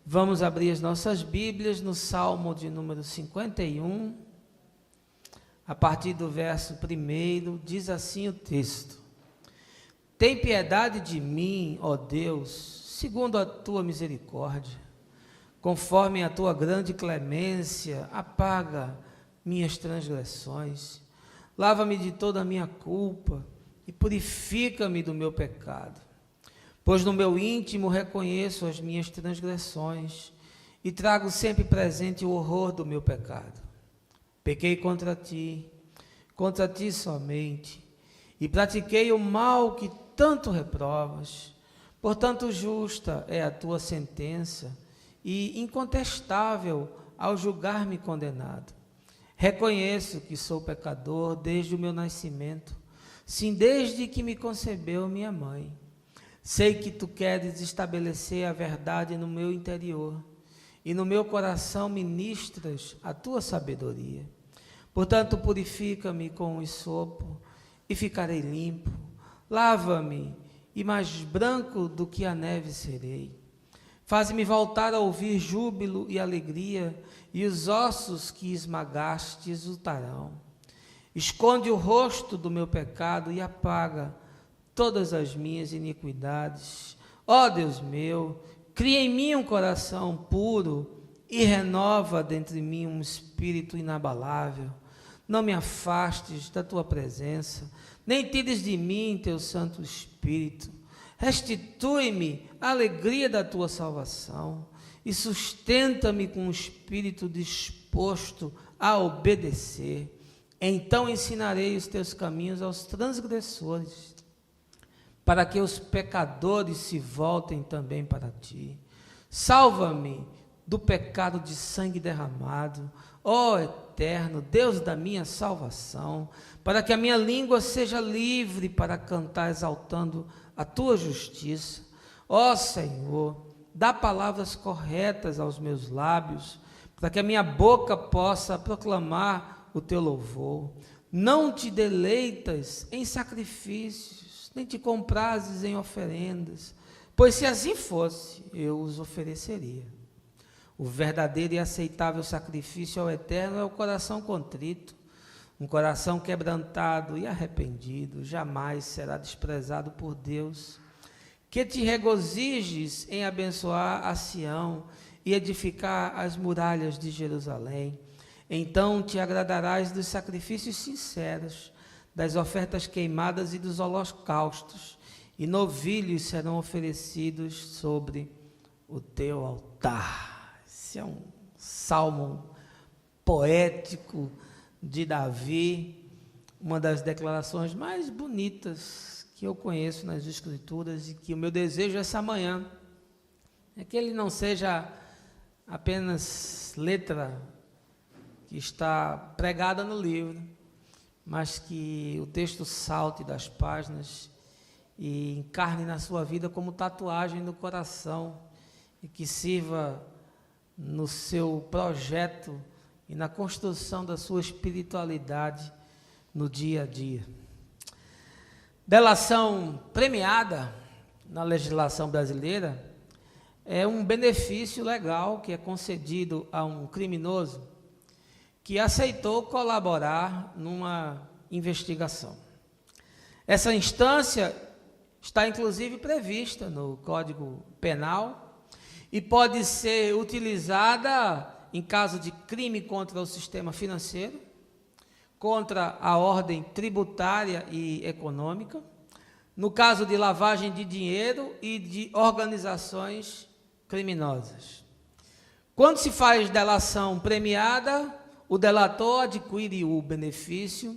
Vamos abrir as nossas Bíblias no Salmo de número 51, a partir do verso 1, diz assim o texto: Tem piedade de mim, ó Deus, segundo a tua misericórdia, conforme a tua grande clemência, apaga minhas transgressões, lava-me de toda a minha culpa e purifica-me do meu pecado. Pois no meu íntimo reconheço as minhas transgressões e trago sempre presente o horror do meu pecado. Pequei contra ti somente, e pratiquei o mal que tanto reprovas. Portanto, justa é a tua sentença e incontestável ao julgar-me condenado. Reconheço que sou pecador desde o meu nascimento, sim, desde que me concebeu minha mãe. Sei que tu queres estabelecer a verdade no meu interior, e no meu coração ministras a tua sabedoria. Portanto, purifica-me com o hisopo, e ficarei limpo. Lava-me, e mais branco do que a neve serei. Faz-me voltar a ouvir júbilo e alegria, e os ossos que esmagaste exultarão. Esconde o rosto do meu pecado e apaga todas as minhas iniquidades. Ó Deus meu, cria em mim um coração puro e renova dentro de mim um espírito inabalável. Não me afastes da tua presença, nem tires de mim teu Santo Espírito. Restitui-me a alegria da tua salvação e sustenta-me com um espírito disposto a obedecer. Então ensinarei os teus caminhos aos transgressores, para que os pecadores se voltem também para ti. Salva-me do pecado de sangue derramado, ó Eterno, Deus da minha salvação, para que a minha língua seja livre para cantar exaltando a tua justiça. Ó Senhor, dá palavras corretas aos meus lábios, para que a minha boca possa proclamar o teu louvor. Não te deleitas em sacrifícios, nem te comprases em oferendas, pois se assim fosse, eu os ofereceria. O verdadeiro e aceitável sacrifício ao Eterno é o coração contrito. Um coração quebrantado e arrependido jamais será desprezado por Deus. Que te regozijes em abençoar a Sião e edificar as muralhas de Jerusalém. Então te agradarás dos sacrifícios sinceros, das ofertas queimadas e dos holocaustos, e novilhos serão oferecidos sobre o teu altar. Esse é um salmo poético de Davi, uma das declarações mais bonitas que eu conheço nas Escrituras, e que o meu desejo essa manhã é que ele não seja apenas letra que está pregada no livro, mas que o texto salte das páginas e encarne na sua vida como tatuagem no coração, e que sirva no seu projeto e na construção da sua espiritualidade no dia a dia. Delação premiada na legislação brasileira é um benefício legal que é concedido a um criminoso que aceitou colaborar numa investigação. Essa instância está inclusive prevista no Código Penal e pode ser utilizada em caso de crime contra o sistema financeiro, contra a ordem tributária e econômica, no caso de lavagem de dinheiro e de organizações criminosas. Quando se faz delação premiada, o delator adquire o benefício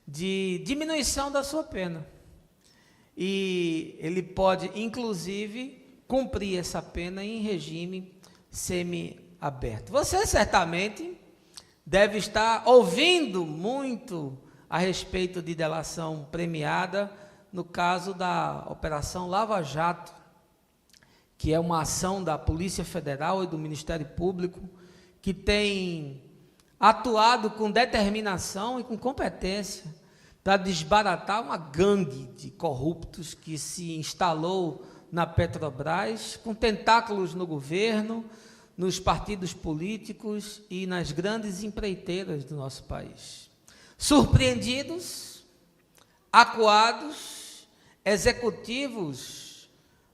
de diminuição da sua pena. E ele pode, inclusive, cumprir essa pena em regime semiaberto. Você certamente deve estar ouvindo muito a respeito de delação premiada no caso da Operação Lava Jato, que é uma ação da Polícia Federal e do Ministério Público que tem atuado com determinação e com competência para desbaratar uma gangue de corruptos que se instalou na Petrobras, com tentáculos no governo, nos partidos políticos e nas grandes empreiteiras do nosso país. Surpreendidos, acuados, executivos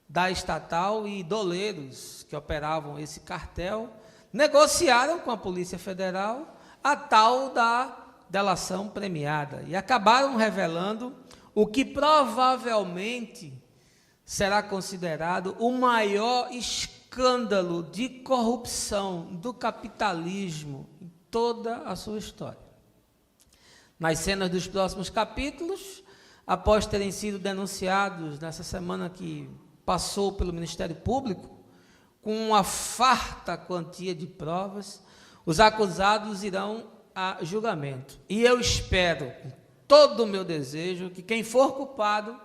da estatal e doleiros que operavam esse cartel negociaram com a Polícia Federal a tal da delação premiada e acabaram revelando o que provavelmente será considerado o maior escândalo de corrupção do capitalismo em toda a sua história. Nas cenas dos próximos capítulos, após terem sido denunciados nessa semana que passou pelo Ministério Público, com uma farta quantia de provas, os acusados irão a julgamento. E eu espero, com todo o meu desejo, que quem for culpado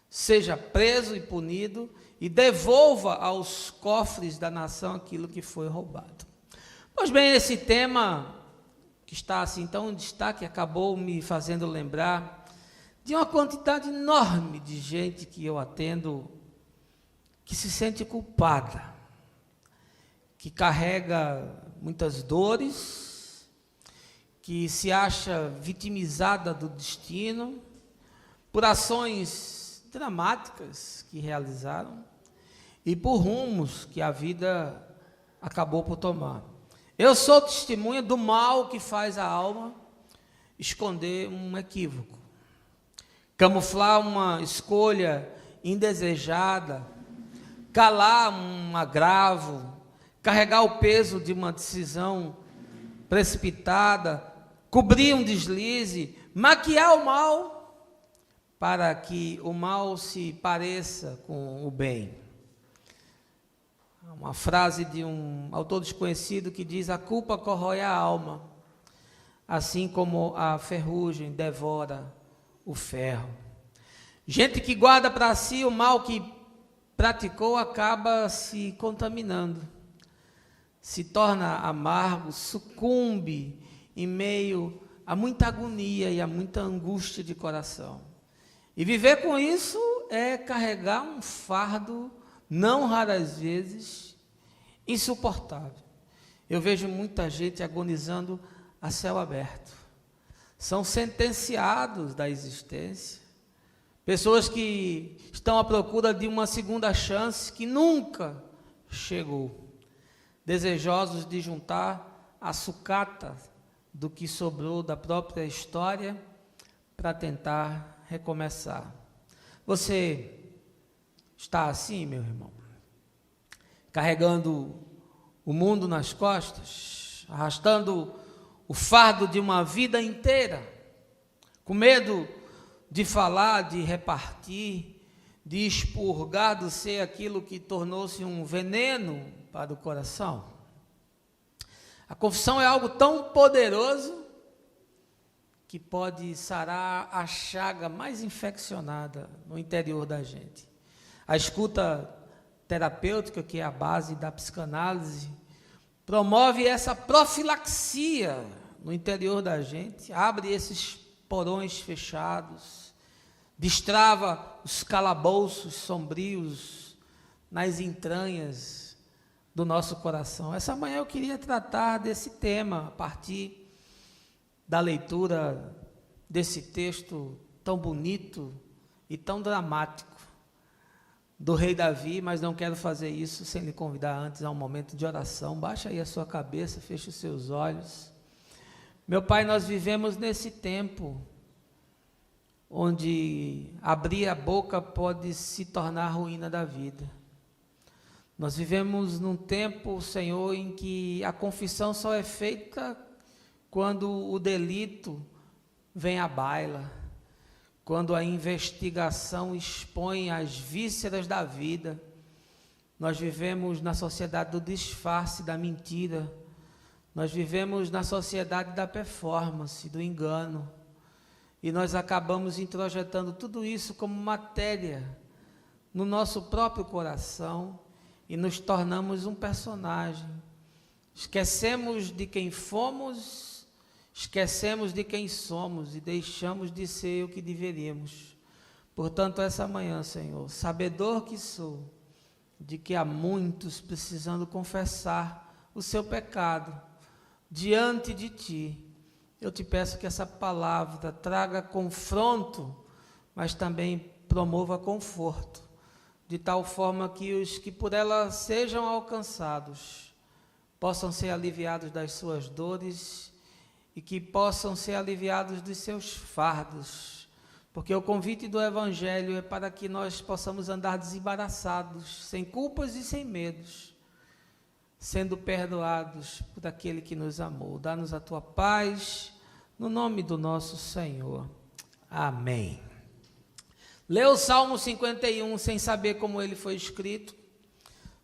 seja preso e punido e devolva aos cofres da nação aquilo que foi roubado. Pois bem, esse tema que está assim tão em destaque acabou me fazendo lembrar de uma quantidade enorme de gente que eu atendo que se sente culpada, que carrega muitas dores, que se acha vitimizada do destino por ações dramáticas que realizaram e por rumos que a vida acabou por tomar. Eu sou testemunha do mal que faz a alma esconder um equívoco, camuflar uma escolha indesejada, calar um agravo, carregar o peso de uma decisão precipitada, cobrir um deslize, maquiar o mal para que o mal se pareça com o bem. Uma frase de um autor desconhecido que diz: a culpa corrói a alma, assim como a ferrugem devora o ferro. Gente que guarda para si o mal que praticou acaba se contaminando, se torna amargo, sucumbe em meio a muita agonia e a muita angústia de coração. E viver com isso é carregar um fardo, não raras vezes, insuportável. Eu vejo muita gente agonizando a céu aberto. São sentenciados da existência. Pessoas que estão à procura de uma segunda chance que nunca chegou. Desejosos de juntar a sucata do que sobrou da própria história para tentar recomeçar. Você está assim, meu irmão? Carregando o mundo nas costas, arrastando o fardo de uma vida inteira, com medo de falar, de repartir, de expurgar do ser aquilo que tornou-se um veneno para o coração. A confissão é algo tão poderoso que pode sarar a chaga mais infeccionada no interior da gente. A escuta terapêutica, que é a base da psicanálise, promove essa profilaxia no interior da gente, abre esses porões fechados, destrava os calabouços sombrios nas entranhas do nosso coração. Essa manhã eu queria tratar desse tema a partir da leitura desse texto tão bonito e tão dramático do rei Davi, mas não quero fazer isso sem lhe convidar antes a um momento de oração. Baixa aí a sua cabeça, feche os seus olhos. Meu Pai, nós vivemos nesse tempo onde abrir a boca pode se tornar a ruína da vida. Nós vivemos num tempo, Senhor, em que a confissão só é feita quando o delito vem à baila, quando a investigação expõe as vísceras da vida. Nós vivemos na sociedade do disfarce, da mentira. Nós vivemos na sociedade da performance, do engano. E nós acabamos introjetando tudo isso como matéria no nosso próprio coração e nos tornamos um personagem. Esquecemos de quem fomos, esquecemos de quem somos e deixamos de ser o que deveríamos. Portanto, essa manhã, Senhor, sabedor que sou, de que há muitos precisando confessar o seu pecado diante de Ti, eu te peço que essa palavra traga confronto, mas também promova conforto, de tal forma que os que por ela sejam alcançados possam ser aliviados das suas dores e que possam ser aliviados dos seus fardos, porque o convite do Evangelho é para que nós possamos andar desembaraçados, sem culpas e sem medos, sendo perdoados por aquele que nos amou. Dá-nos a Tua paz, no nome do nosso Senhor. Amém. Ler o Salmo 51 sem saber como ele foi escrito,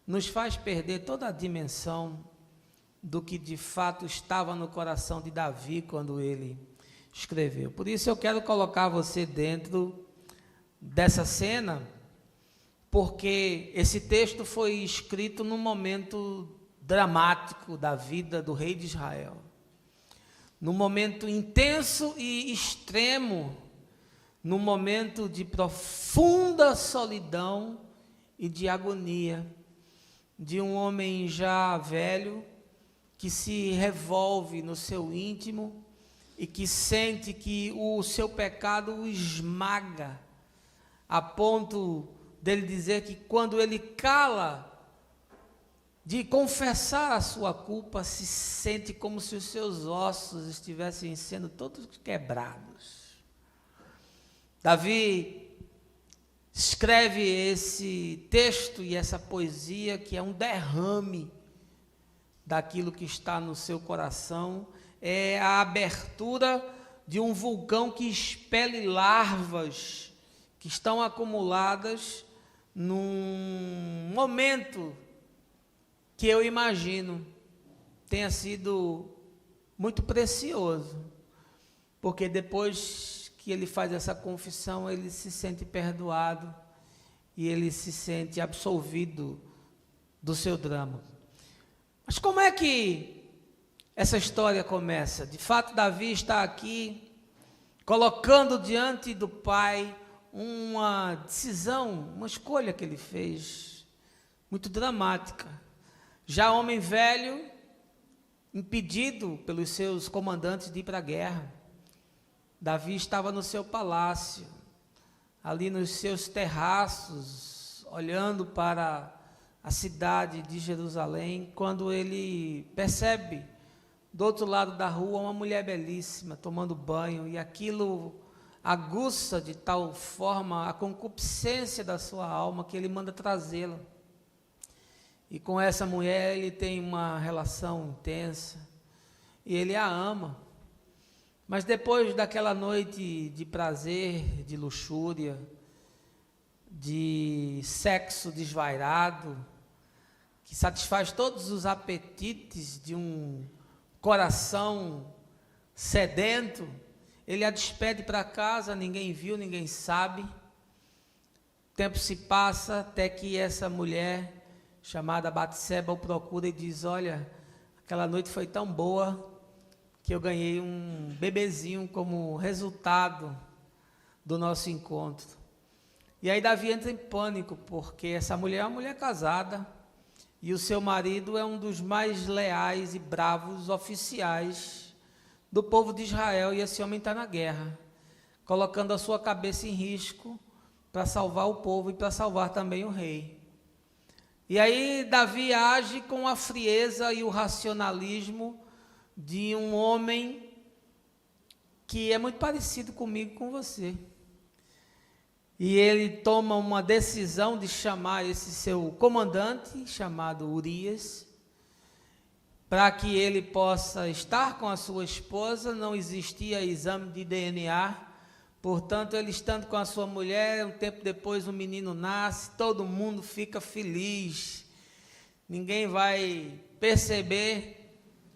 nos faz perder toda a dimensão do que de fato estava no coração de Davi quando ele escreveu. Por isso eu quero colocar você dentro dessa cena, porque esse texto foi escrito num momento dramático da vida do rei de Israel, num momento intenso e extremo, num momento de profunda solidão e de agonia, de um homem já velho, que se revolve no seu íntimo e que sente que o seu pecado o esmaga, a ponto dele dizer que quando ele cala de confessar a sua culpa, se sente como se os seus ossos estivessem sendo todos quebrados. Davi escreve esse texto e essa poesia que é um derrame daquilo que está no seu coração, é a abertura de um vulcão que expele larvas que estão acumuladas num momento que eu imagino tenha sido muito precioso, porque depois que ele faz essa confissão, ele se sente perdoado e ele se sente absolvido do seu drama. Mas como é que essa história começa? De fato, Davi está aqui colocando diante do pai uma decisão, uma escolha que ele fez, muito dramática. Já homem velho, impedido pelos seus comandantes de ir para a guerra, Davi estava no seu palácio, ali nos seus terraços, olhando para a cidade de Jerusalém, quando ele percebe do outro lado da rua uma mulher belíssima tomando banho, e aquilo aguça de tal forma a concupiscência da sua alma que ele manda trazê-la. E com essa mulher ele tem uma relação intensa e ele a ama. Mas depois daquela noite de prazer, de luxúria, de sexo desvairado, que satisfaz todos os apetites de um coração sedento, ele a despede para casa, ninguém viu, ninguém sabe. O tempo se passa até que essa mulher, chamada Batseba, o procura e diz: olha, aquela noite foi tão boa que eu ganhei um bebezinho como resultado do nosso encontro. E aí Davi entra em pânico, porque essa mulher é uma mulher casada, e o seu marido é um dos mais leais e bravos oficiais do povo de Israel, e esse homem está na guerra, colocando a sua cabeça em risco para salvar o povo e para salvar também o rei. E aí Davi age com a frieza e o racionalismo de um homem que é muito parecido comigo e com você. E ele toma uma decisão de chamar esse seu comandante, chamado Urias, para que ele possa estar com a sua esposa. Não existia exame de DNA, portanto, ele estando com a sua mulher, um tempo depois o menino nasce, todo mundo fica feliz, ninguém vai perceber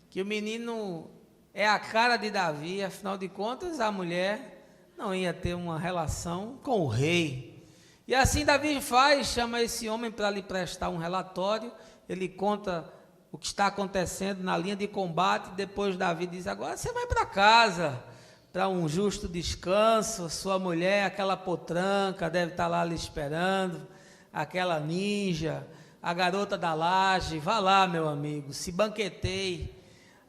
que o menino é a cara de Davi, afinal de contas a mulher não ia ter uma relação com o rei. E assim Davi chama esse homem para lhe prestar um relatório, ele conta o que está acontecendo na linha de combate. Depois Davi diz: agora você vai para casa, para um justo descanso. Sua mulher, aquela potranca, deve estar lá lhe esperando, aquela ninja, a garota da laje. Vá lá, meu amigo, se banqueteie.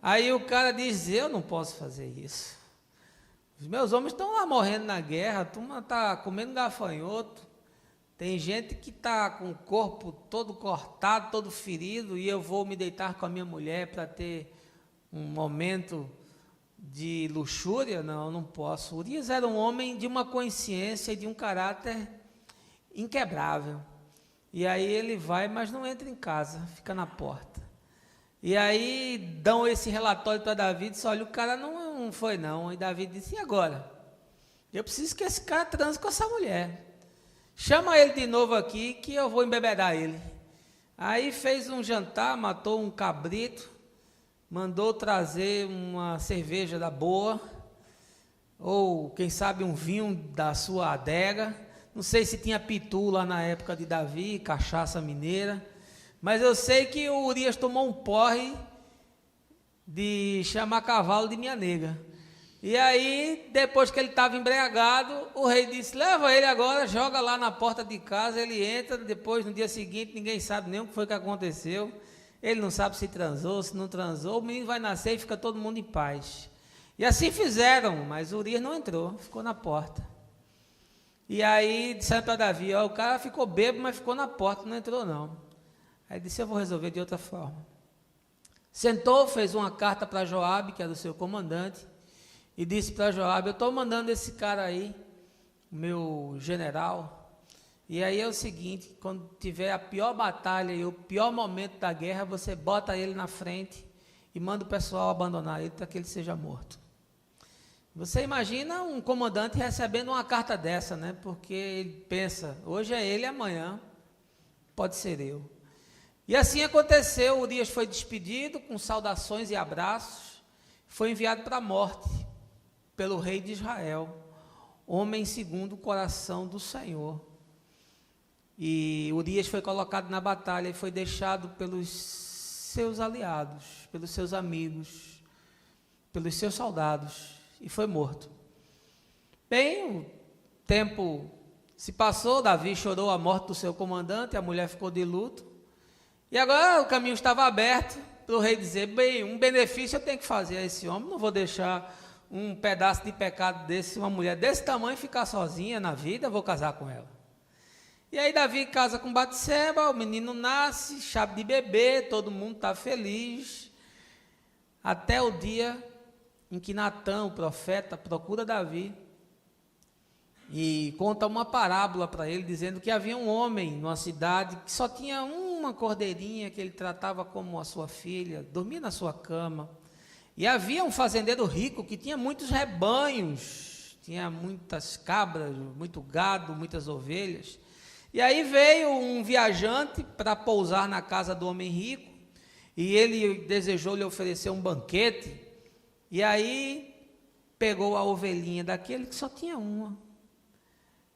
Aí o cara diz: eu não posso fazer isso. Os meus homens estão lá morrendo na guerra, a turma está comendo gafanhoto. Tem gente que está com o corpo todo cortado, todo ferido, e eu vou me deitar com a minha mulher para ter um momento de luxúria? Não, não posso. Urias era um homem de uma consciência e de um caráter inquebrável. E aí ele vai, mas não entra em casa, fica na porta. E aí dão esse relatório para Davi, diz: olha, o cara não foi não. E Davi disse: e agora? Eu preciso que esse cara transe com essa mulher. Chama ele de novo aqui que eu vou embebedar ele. Aí fez um jantar, matou um cabrito, mandou trazer uma cerveja da boa, ou quem sabe um vinho da sua adega. Não sei se tinha pitu lá na época de Davi, cachaça mineira. Mas eu sei que o Urias tomou um porre de chamar cavalo de minha nega. E aí, depois que ele estava embriagado, o rei disse: leva ele agora, joga lá na porta de casa, ele entra, depois no dia seguinte ninguém sabe nem o que foi que aconteceu. Ele não sabe se transou, se não transou, o menino vai nascer e fica todo mundo em paz. E assim fizeram, mas o Urias não entrou, ficou na porta. E aí disseram para Davi: ó, o cara ficou bêbado, mas ficou na porta, não entrou não. Aí disse: eu vou resolver de outra forma. Sentou, fez uma carta para Joabe, que era o seu comandante, e disse para Joabe: eu estou mandando esse cara aí, meu general, e aí é o seguinte, quando tiver a pior batalha e o pior momento da guerra, você bota ele na frente e manda o pessoal abandonar ele para que ele seja morto. Você imagina um comandante recebendo uma carta dessa, né? Porque ele pensa: hoje é ele, amanhã pode ser eu. E assim aconteceu. Urias foi despedido com saudações e abraços, foi enviado para a morte pelo rei de Israel, homem segundo o coração do Senhor. E Urias foi colocado na batalha e foi deixado pelos seus aliados, pelos seus amigos, pelos seus soldados, e foi morto. Bem, o tempo se passou, Davi chorou a morte do seu comandante, a mulher ficou de luto. E agora o caminho estava aberto para o rei dizer: bem, um benefício eu tenho que fazer a esse homem, não vou deixar um pedaço de pecado desse, uma mulher desse tamanho ficar sozinha na vida, vou casar com ela. E aí Davi casa com Batseba, o menino nasce, chave de bebê, todo mundo está feliz, até o dia em que Natã, o profeta, procura Davi e conta uma parábola para ele, dizendo que havia um homem numa cidade que só tinha uma cordeirinha que ele tratava como a sua filha, dormia na sua cama. E havia um fazendeiro rico que tinha muitos rebanhos, tinha muitas cabras, muito gado, muitas ovelhas. E aí veio um viajante para pousar na casa do homem rico, e ele desejou lhe oferecer um banquete, e aí pegou a ovelhinha daquele que só tinha uma,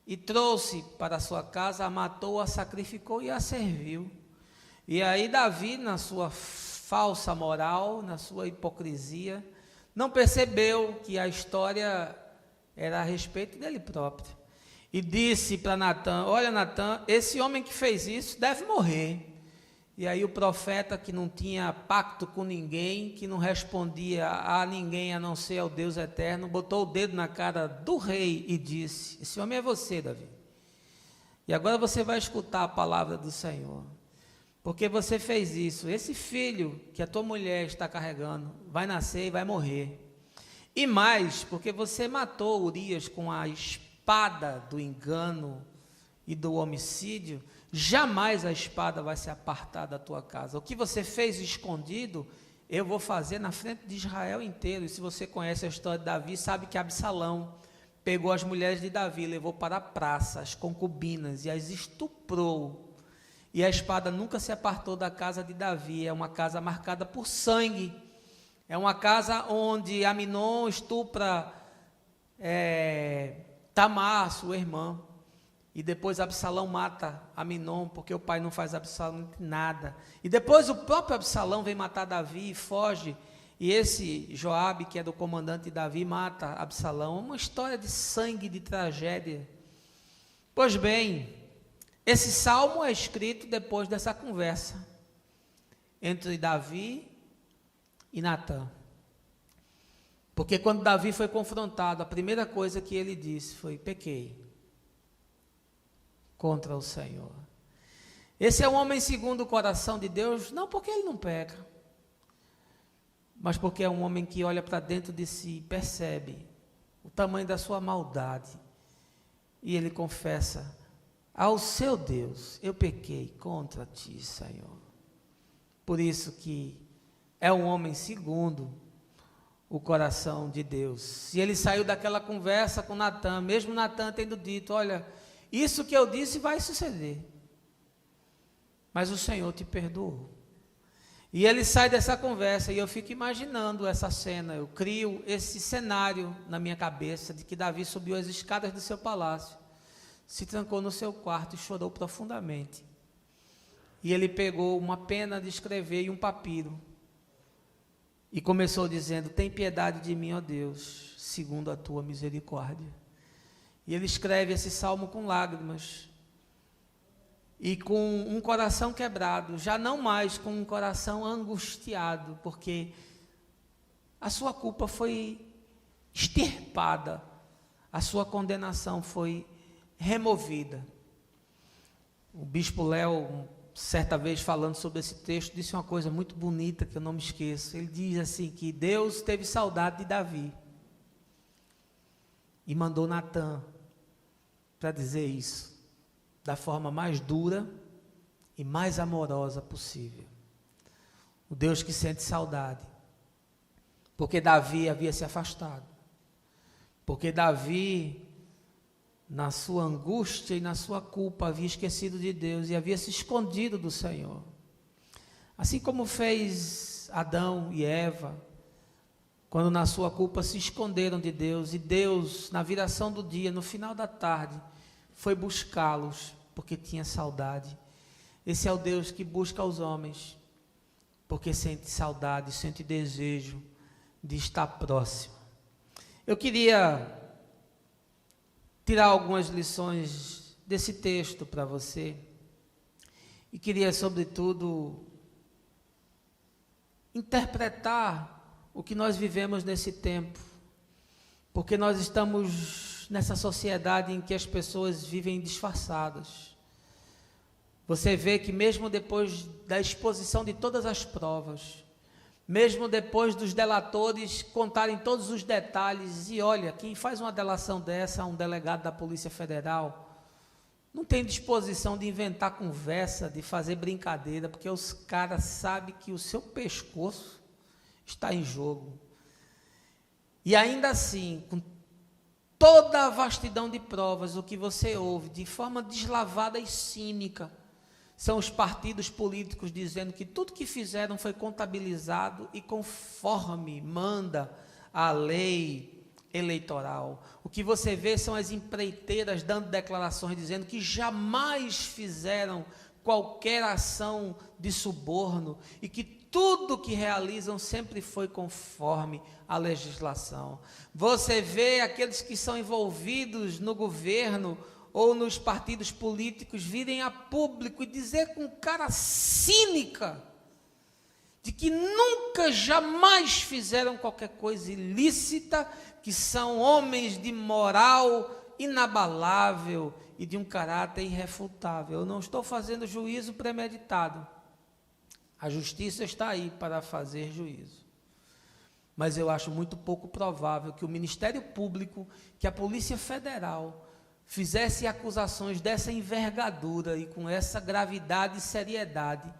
e trouxe para a sua casa, a matou, a sacrificou e a serviu. E aí Davi, na sua falsa moral, na sua hipocrisia, não percebeu que a história era a respeito dele próprio. E disse para Natã: olha, Natã, esse homem que fez isso deve morrer. E aí o profeta, que não tinha pacto com ninguém, que não respondia a ninguém a não ser ao Deus eterno, botou o dedo na cara do rei e disse: esse homem é você, Davi. E agora você vai escutar a palavra do Senhor. Porque você fez isso. Esse filho que a tua mulher está carregando vai nascer e vai morrer. E mais, porque você matou Urias com a espada do engano e do homicídio, jamais a espada vai se apartar da tua casa. O que você fez escondido, eu vou fazer na frente de Israel inteiro. E se você conhece a história de Davi, sabe que Absalão pegou as mulheres de Davi, levou para a praça, as concubinas, e as estuprou. E a espada nunca se apartou da casa de Davi. É uma casa marcada por sangue. É uma casa onde Aminon estupra Tamar, sua irmã. E depois Absalão mata Aminon, porque o pai não faz absolutamente nada. E depois o próprio Absalão vem matar Davi e foge. E esse Joabe, que é do comandante Davi, mata Absalão. Uma história de sangue, de tragédia. Pois bem, esse salmo é escrito depois dessa conversa entre Davi e Natã. Porque quando Davi foi confrontado, a primeira coisa que ele disse foi: pequei contra o Senhor. Esse é um homem segundo o coração de Deus, não porque ele não peca, mas porque é um homem que olha para dentro de si, percebe o tamanho da sua maldade, e ele confessa ao seu Deus: eu pequei contra ti, Senhor. Por isso que é um homem segundo o coração de Deus. E ele saiu daquela conversa com Natã, mesmo Natã tendo dito: olha, isso que eu disse vai suceder, mas o Senhor te perdoou. E ele sai dessa conversa, e eu fico imaginando essa cena, eu crio esse cenário na minha cabeça, de que Davi subiu as escadas do seu palácio, se trancou no seu quarto e chorou profundamente. E ele pegou uma pena de escrever e um papiro, e começou dizendo: tem piedade de mim, ó Deus, segundo a tua misericórdia. E ele escreve esse salmo com lágrimas, e com um coração quebrado, já não mais com um coração angustiado, porque a sua culpa foi extirpada, a sua condenação foi removida. O bispo Léo, certa vez falando sobre esse texto, disse uma coisa muito bonita que eu não me esqueço. Ele diz assim, que Deus teve saudade de Davi e mandou Natã para dizer isso da forma mais dura e mais amorosa possível. O Deus que sente saudade, porque Davi havia se afastado, porque Davi, na sua angústia e na sua culpa, havia esquecido de Deus e havia se escondido do Senhor. Assim como fez Adão e Eva, quando na sua culpa se esconderam de Deus, e Deus, na viração do dia, no final da tarde, foi buscá-los, porque tinha saudade. Esse é o Deus que busca os homens, porque sente saudade, sente desejo de estar próximo. Eu queria tirar algumas lições desse texto para você, e queria, sobretudo, interpretar o que nós vivemos nesse tempo, porque nós estamos nessa sociedade em que as pessoas vivem disfarçadas. Você vê que mesmo depois da exposição de todas as provas, mesmo depois dos delatores contarem todos os detalhes, e olha, quem faz uma delação dessa a um delegado da Polícia Federal, não tem disposição de inventar conversa, de fazer brincadeira, porque os caras sabem que o seu pescoço está em jogo. E ainda assim, com toda a vastidão de provas, o que você ouve de forma deslavada e cínica são os partidos políticos dizendo que tudo que fizeram foi contabilizado e conforme manda a lei eleitoral. O que você vê são as empreiteiras dando declarações dizendo que jamais fizeram qualquer ação de suborno e que tudo que realizam sempre foi conforme a legislação. Você vê aqueles que são envolvidos no governo ou nos partidos políticos virem a público e dizer com cara cínica de que nunca, jamais fizeram qualquer coisa ilícita, que são homens de moral inabalável e de um caráter irrefutável. Eu não estou fazendo juízo premeditado. A justiça está aí para fazer juízo. Mas eu acho muito pouco provável que o Ministério Público, que a Polícia Federal, fizesse acusações dessa envergadura e com essa gravidade e seriedade,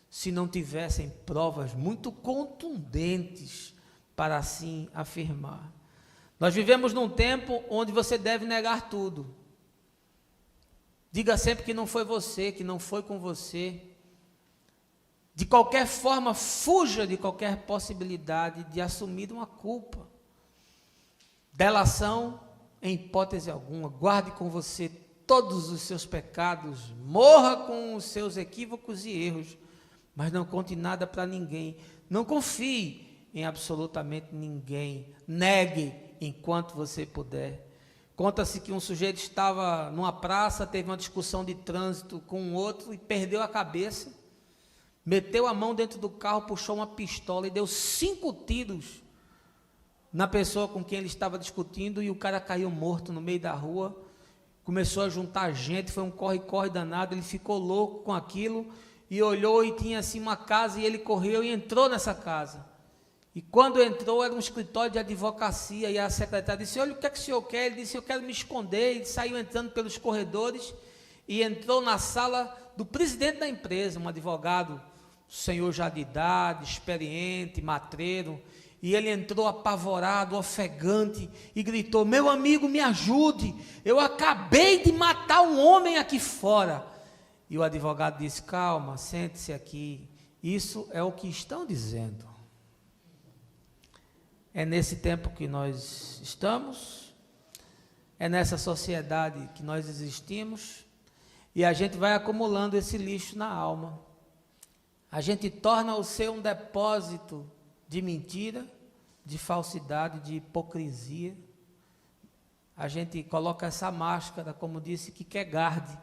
se não tivessem provas muito contundentes para assim afirmar. Nós vivemos num tempo onde você deve negar tudo. Diga sempre que não foi você, que não foi com você. De qualquer forma, fuja de qualquer possibilidade de assumir uma culpa. Delação, em hipótese alguma, guarde com você todos os seus pecados, morra com os seus equívocos e erros, mas não conte nada para ninguém. Não confie em absolutamente ninguém. Negue enquanto você puder. Conta-se que um sujeito estava numa praça, teve uma discussão de trânsito com um outro e perdeu a cabeça, meteu a mão dentro do carro, puxou uma pistola e deu 5 tiros na pessoa com quem ele estava discutindo, e o cara caiu morto no meio da rua. Começou a juntar gente, foi um corre-corre danado, ele ficou louco com aquilo, e olhou e tinha assim uma casa, e ele correu e entrou nessa casa. E quando entrou, era um escritório de advocacia, e a secretária disse: olha, o que é que o senhor quer? Ele disse: eu quero me esconder. Ele saiu entrando pelos corredores e entrou na sala do presidente da empresa, um advogado, senhor já de idade, experiente, matreiro, e ele entrou apavorado, ofegante, e gritou: meu amigo, me ajude, eu acabei de matar um homem aqui fora. E o advogado disse: calma, sente-se aqui, isso é o que estão dizendo. É nesse tempo que nós estamos, é nessa sociedade que nós existimos, e a gente vai acumulando esse lixo na alma. A gente torna o ser um depósito de mentira, de falsidade, de hipocrisia. A gente coloca essa máscara, como disse, que quer garde,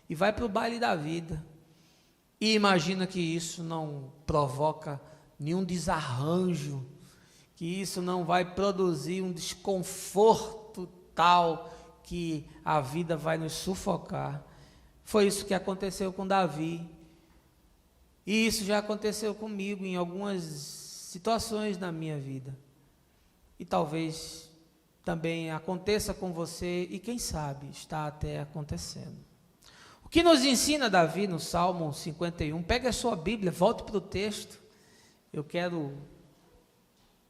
e vai para o baile da vida, e imagina que isso não provoca nenhum desarranjo, que isso não vai produzir um desconforto tal que a vida vai nos sufocar. Foi isso que aconteceu com Davi, e isso já aconteceu comigo em algumas situações na minha vida, e talvez também aconteça com você, e quem sabe está até acontecendo. O que nos ensina Davi no Salmo 51? Pegue a sua Bíblia, volte para o texto. Eu quero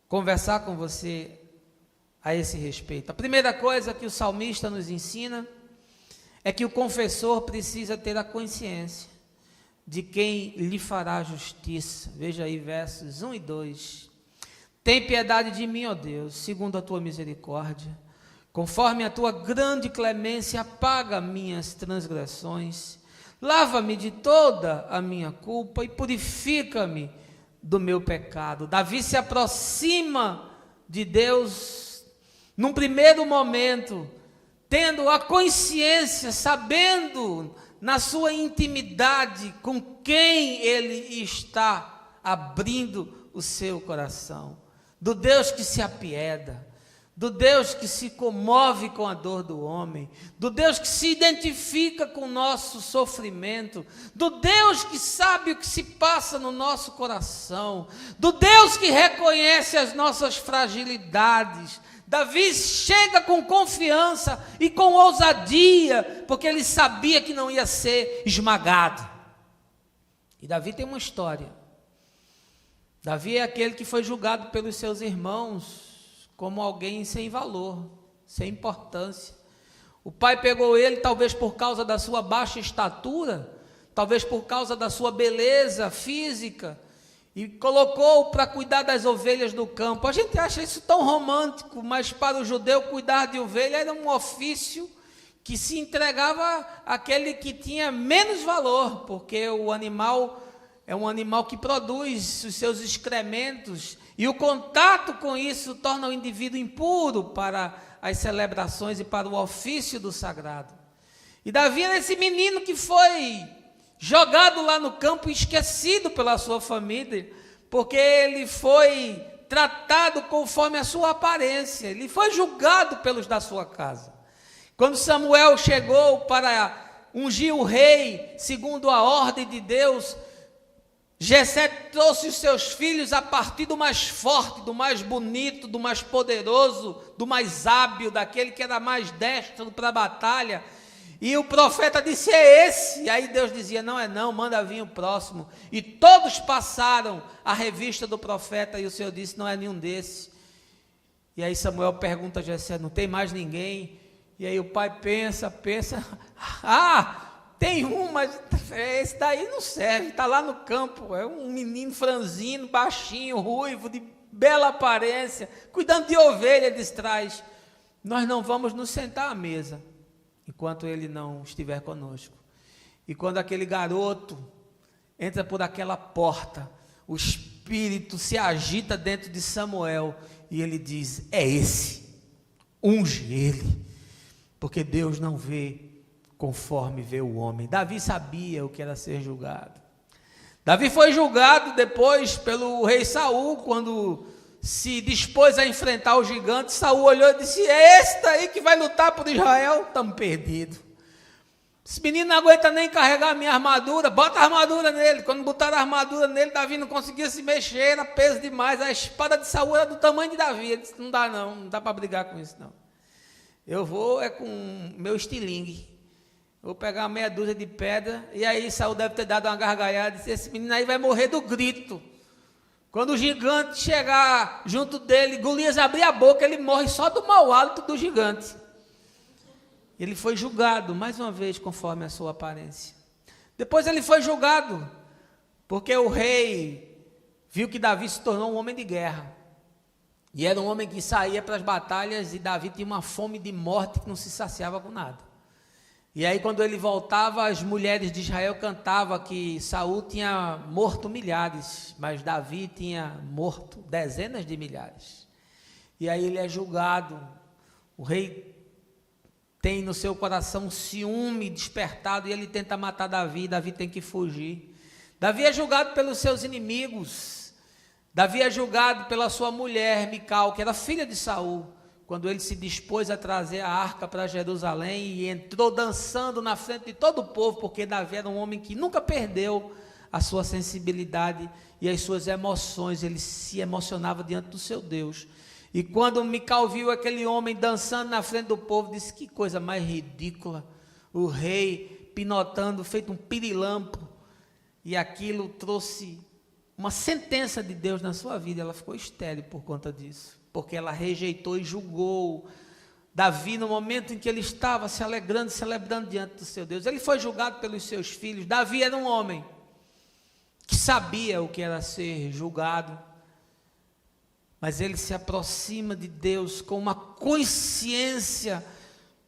conversar com você a esse respeito. A primeira coisa que o salmista nos ensina é que o confessor precisa ter a consciência de quem lhe fará justiça. Veja aí versos 1 e 2. Tem piedade de mim, ó Deus, segundo a tua misericórdia. Conforme a tua grande clemência, apaga minhas transgressões. Lava-me de toda a minha culpa e purifica-me do meu pecado. Davi se aproxima de Deus num primeiro momento, tendo a consciência, sabendo na sua intimidade com quem ele está abrindo o seu coração, do Deus que se apieda, do Deus que se comove com a dor do homem, do Deus que se identifica com o nosso sofrimento, do Deus que sabe o que se passa no nosso coração, do Deus que reconhece as nossas fragilidades. Davi chega com confiança e com ousadia, porque ele sabia que não ia ser esmagado. E Davi tem uma história. Davi é aquele que foi julgado pelos seus irmãos como alguém sem valor, sem importância. O pai pegou ele, talvez por causa da sua baixa estatura, talvez por causa da sua beleza física, e colocou para cuidar das ovelhas do campo. A gente acha isso tão romântico, mas para o judeu cuidar de ovelha era um ofício que se entregava àquele que tinha menos valor, porque o animal é um animal que produz os seus excrementos, e o contato com isso torna o indivíduo impuro para as celebrações e para o ofício do sagrado. E Davi era esse menino que foi jogado lá no campo, esquecido pela sua família, porque ele foi tratado conforme a sua aparência, ele foi julgado pelos da sua casa. Quando Samuel chegou para ungir o rei, segundo a ordem de Deus, Jessé trouxe os seus filhos a partir do mais forte, do mais bonito, do mais poderoso, do mais hábil, daquele que era mais destro para a batalha. E o profeta disse: é esse. E aí Deus dizia: não é não, manda vir o próximo. E todos passaram a revista do profeta, e o Senhor disse: não é nenhum desses. E aí Samuel pergunta a Jessé: não tem mais ninguém? E aí o pai pensa, tem um, mas esse daí não serve, está lá no campo, é um menino franzino, baixinho, ruivo, de bela aparência, cuidando de ovelha, distraz. Nós não vamos nos sentar à mesa, enquanto ele não estiver conosco. E quando aquele garoto entra por aquela porta, o Espírito espírito se agita dentro de Samuel e ele diz: é esse, unge ele, porque Deus não vê conforme vê o homem. Davi sabia o que era ser julgado. Davi foi julgado depois pelo rei Saul, quando se dispôs a enfrentar o gigante. Saul olhou e disse: é esse daí que vai lutar por Israel? Estamos perdidos. Esse menino não aguenta nem carregar a minha armadura, bota a armadura nele. Quando botaram a armadura nele, Davi não conseguia se mexer, era peso demais. A espada de Saul era do tamanho de Davi. Ele disse: não dá não, não dá para brigar com isso não. Eu vou com meu estilingue. Vou pegar uma meia dúzia de pedra. E aí Saul deve ter dado uma gargalhada e disse: esse menino aí vai morrer do grito. Quando o gigante chegar junto dele, Golias abrir a boca, ele morre só do mau hálito do gigante. Ele foi julgado, mais uma vez, conforme a sua aparência. Depois ele foi julgado, porque o rei viu que Davi se tornou um homem de guerra. E era um homem que saía para as batalhas, e Davi tinha uma fome de morte que não se saciava com nada. E aí, quando ele voltava, as mulheres de Israel cantavam que Saul tinha morto milhares, mas Davi tinha morto dezenas de milhares. E aí ele é julgado. O rei tem no seu coração ciúme despertado e ele tenta matar Davi. Davi tem que fugir. Davi é julgado pelos seus inimigos. Davi é julgado pela sua mulher, Mical, que era filha de Saul, quando ele se dispôs a trazer a arca para Jerusalém e entrou dançando na frente de todo o povo, porque Davi era um homem que nunca perdeu a sua sensibilidade e as suas emoções. Ele se emocionava diante do seu Deus. E quando Mical viu aquele homem dançando na frente do povo, disse: que coisa mais ridícula, o rei pinotando, feito um pirilampo. E aquilo trouxe uma sentença de Deus na sua vida. Ela ficou estéril por conta disso, porque ela rejeitou e julgou Davi no momento em que ele estava se alegrando, celebrando diante do seu Deus. Ele foi julgado pelos seus filhos. Davi era um homem que sabia o que era ser julgado, mas ele se aproxima de Deus com uma consciência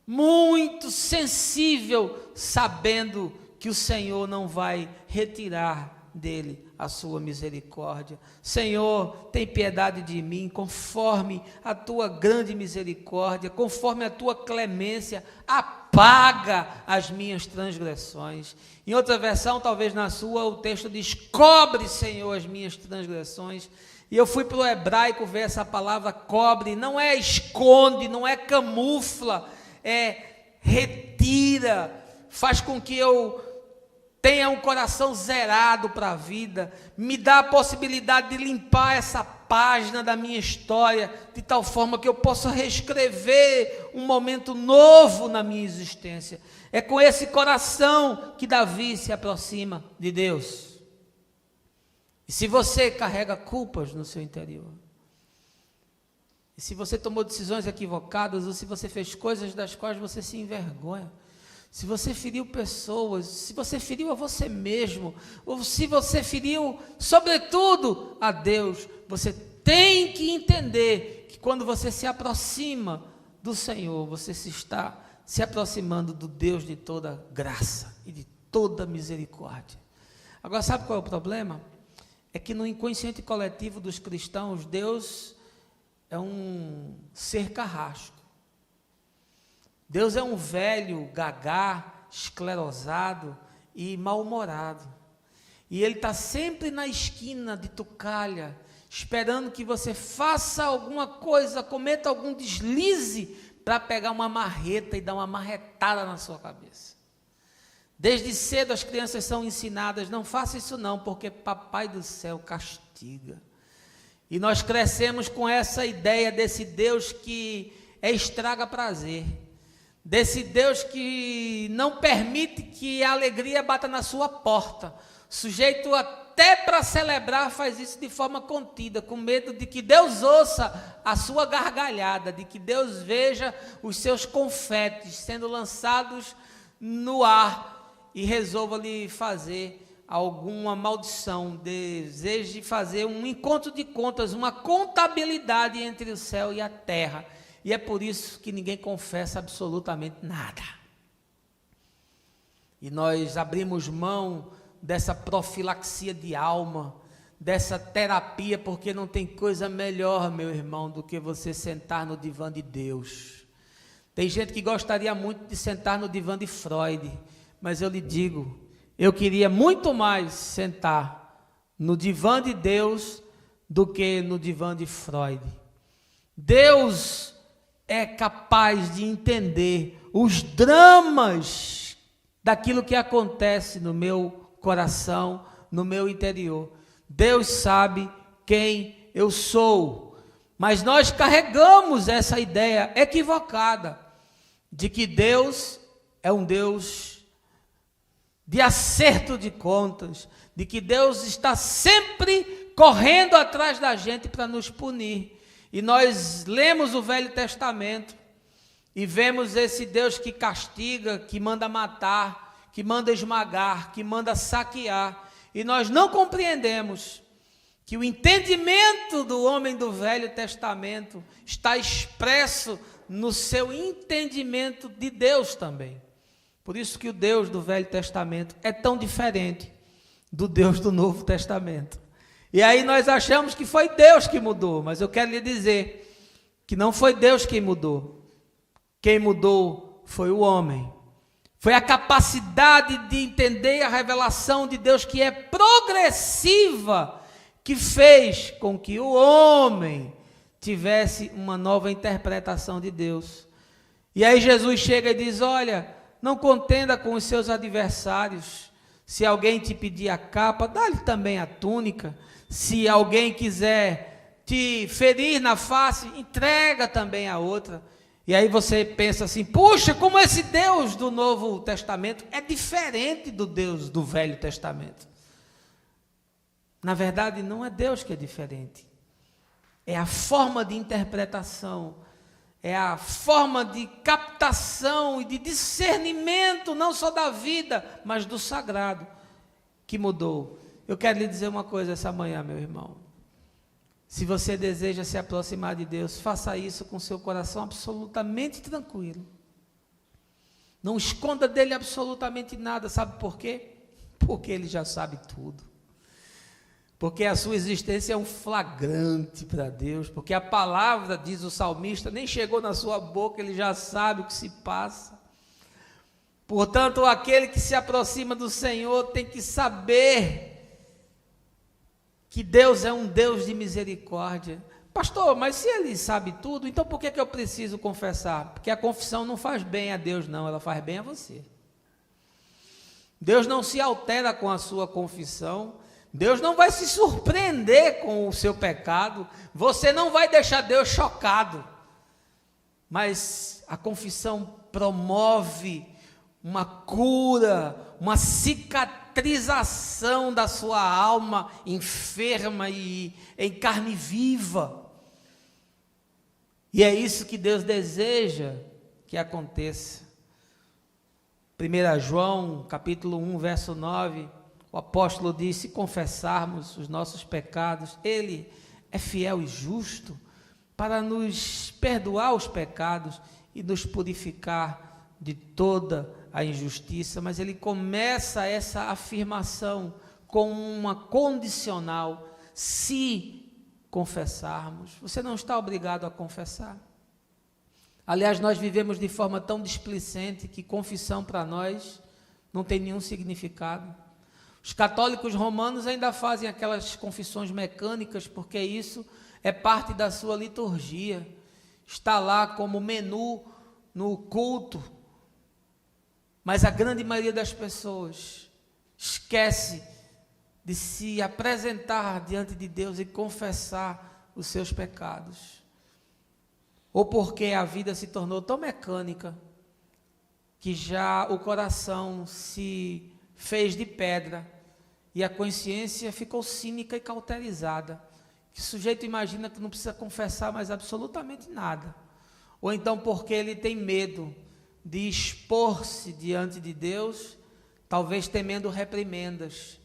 muito sensível, sabendo que o Senhor não vai retirar dele a sua misericórdia. Senhor, tem piedade de mim, conforme a tua grande misericórdia, conforme a tua clemência, apaga as minhas transgressões. Em outra versão, talvez na sua, o texto diz: cobre, Senhor, as minhas transgressões. E eu fui para o hebraico ver essa palavra cobre. Não é esconde, não é camufla, é retira, faz com que eu tenha um coração zerado para a vida, me dá a possibilidade de limpar essa página da minha história, de tal forma que eu possa reescrever um momento novo na minha existência. É com esse coração que Davi se aproxima de Deus. E se você carrega culpas no seu interior, e se você tomou decisões equivocadas, ou se você fez coisas das quais você se envergonha, se você feriu pessoas, se você feriu a você mesmo, ou se você feriu, sobretudo, a Deus, você tem que entender que quando você se aproxima do Senhor, você se está se aproximando do Deus de toda graça e de toda misericórdia. Agora, sabe qual é o problema? É que no inconsciente coletivo dos cristãos, Deus é um ser carrasco. Deus é um velho gagá, esclerosado e mal-humorado. E Ele está sempre na esquina de tucalha, esperando que você faça alguma coisa, cometa algum deslize, para pegar uma marreta e dar uma marretada na sua cabeça. Desde cedo as crianças são ensinadas: não faça isso não, porque Papai do Céu castiga. E nós crescemos com essa ideia desse Deus que estraga prazer, desse Deus que não permite que a alegria bata na sua porta. O sujeito até para celebrar faz isso de forma contida, com medo de que Deus ouça a sua gargalhada, de que Deus veja os seus confetes sendo lançados no ar e resolva lhe fazer alguma maldição, deseje fazer um encontro de contas, uma contabilidade entre o céu e a terra. E é por isso que ninguém confessa absolutamente nada. E nós abrimos mão dessa profilaxia de alma, dessa terapia, porque não tem coisa melhor, meu irmão, do que você sentar no divã de Deus. Tem gente que gostaria muito de sentar no divã de Freud, mas eu lhe digo, eu queria muito mais sentar no divã de Deus do que no divã de Freud. Deus é capaz de entender os dramas daquilo que acontece no meu coração, no meu interior. Deus sabe quem eu sou, mas nós carregamos essa ideia equivocada de que Deus é um Deus de acerto de contas, de que Deus está sempre correndo atrás da gente para nos punir. E nós lemos o Velho Testamento e vemos esse Deus que castiga, que manda matar, que manda esmagar, que manda saquear. E nós não compreendemos que o entendimento do homem do Velho Testamento está expresso no seu entendimento de Deus também. Por isso que o Deus do Velho Testamento é tão diferente do Deus do Novo Testamento. E aí nós achamos que foi Deus que mudou, mas eu quero lhe dizer que não foi Deus quem mudou. Quem mudou foi o homem. Foi a capacidade de entender a revelação de Deus, que é progressiva, que fez com que o homem tivesse uma nova interpretação de Deus. E aí Jesus chega e diz: olha, não contenda com os seus adversários. Se alguém te pedir a capa, dá-lhe também a túnica. Se alguém quiser te ferir na face, entrega também a outra. E aí você pensa assim: puxa, como esse Deus do Novo Testamento é diferente do Deus do Velho Testamento. Na verdade, não é Deus que é diferente. É a forma de interpretação, é a forma de captação e de discernimento, não só da vida, mas do sagrado, que mudou. Eu quero lhe dizer uma coisa essa manhã, meu irmão. Se você deseja se aproximar de Deus, faça isso com seu coração absolutamente tranquilo. Não esconda dele absolutamente nada. Sabe por quê? Porque ele já sabe tudo. Porque a sua existência é um flagrante para Deus. Porque a palavra, diz o salmista, nem chegou na sua boca, ele já sabe o que se passa. Portanto, aquele que se aproxima do Senhor tem que saber que Deus é um Deus de misericórdia. Pastor, mas se ele sabe tudo, então por que eu preciso confessar? Porque a confissão não faz bem a Deus, não, ela faz bem a você. Deus não se altera com a sua confissão, Deus não vai se surpreender com o seu pecado, você não vai deixar Deus chocado, mas a confissão promove uma cura, uma cicatrização da sua alma enferma e em carne viva. E é isso que Deus deseja que aconteça. 1 João, capítulo 1, verso 9, o apóstolo diz: se confessarmos os nossos pecados, Ele é fiel e justo para nos perdoar os pecados e nos purificar de toda a injustiça. Mas ele começa essa afirmação com uma condicional: se confessarmos. Você não está obrigado a confessar. Aliás, nós vivemos de forma tão displicente que confissão para nós não tem nenhum significado. Os católicos romanos ainda fazem aquelas confissões mecânicas, porque isso é parte da sua liturgia, está lá como menu no culto. Mas a grande maioria das pessoas esquece de se apresentar diante de Deus e confessar os seus pecados. Ou porque a vida se tornou tão mecânica que já o coração se fez de pedra e a consciência ficou cínica e cauterizada. Que o sujeito imagina que não precisa confessar mais absolutamente nada. Ou então porque ele tem medo de expor-se diante de Deus, talvez temendo reprimendas,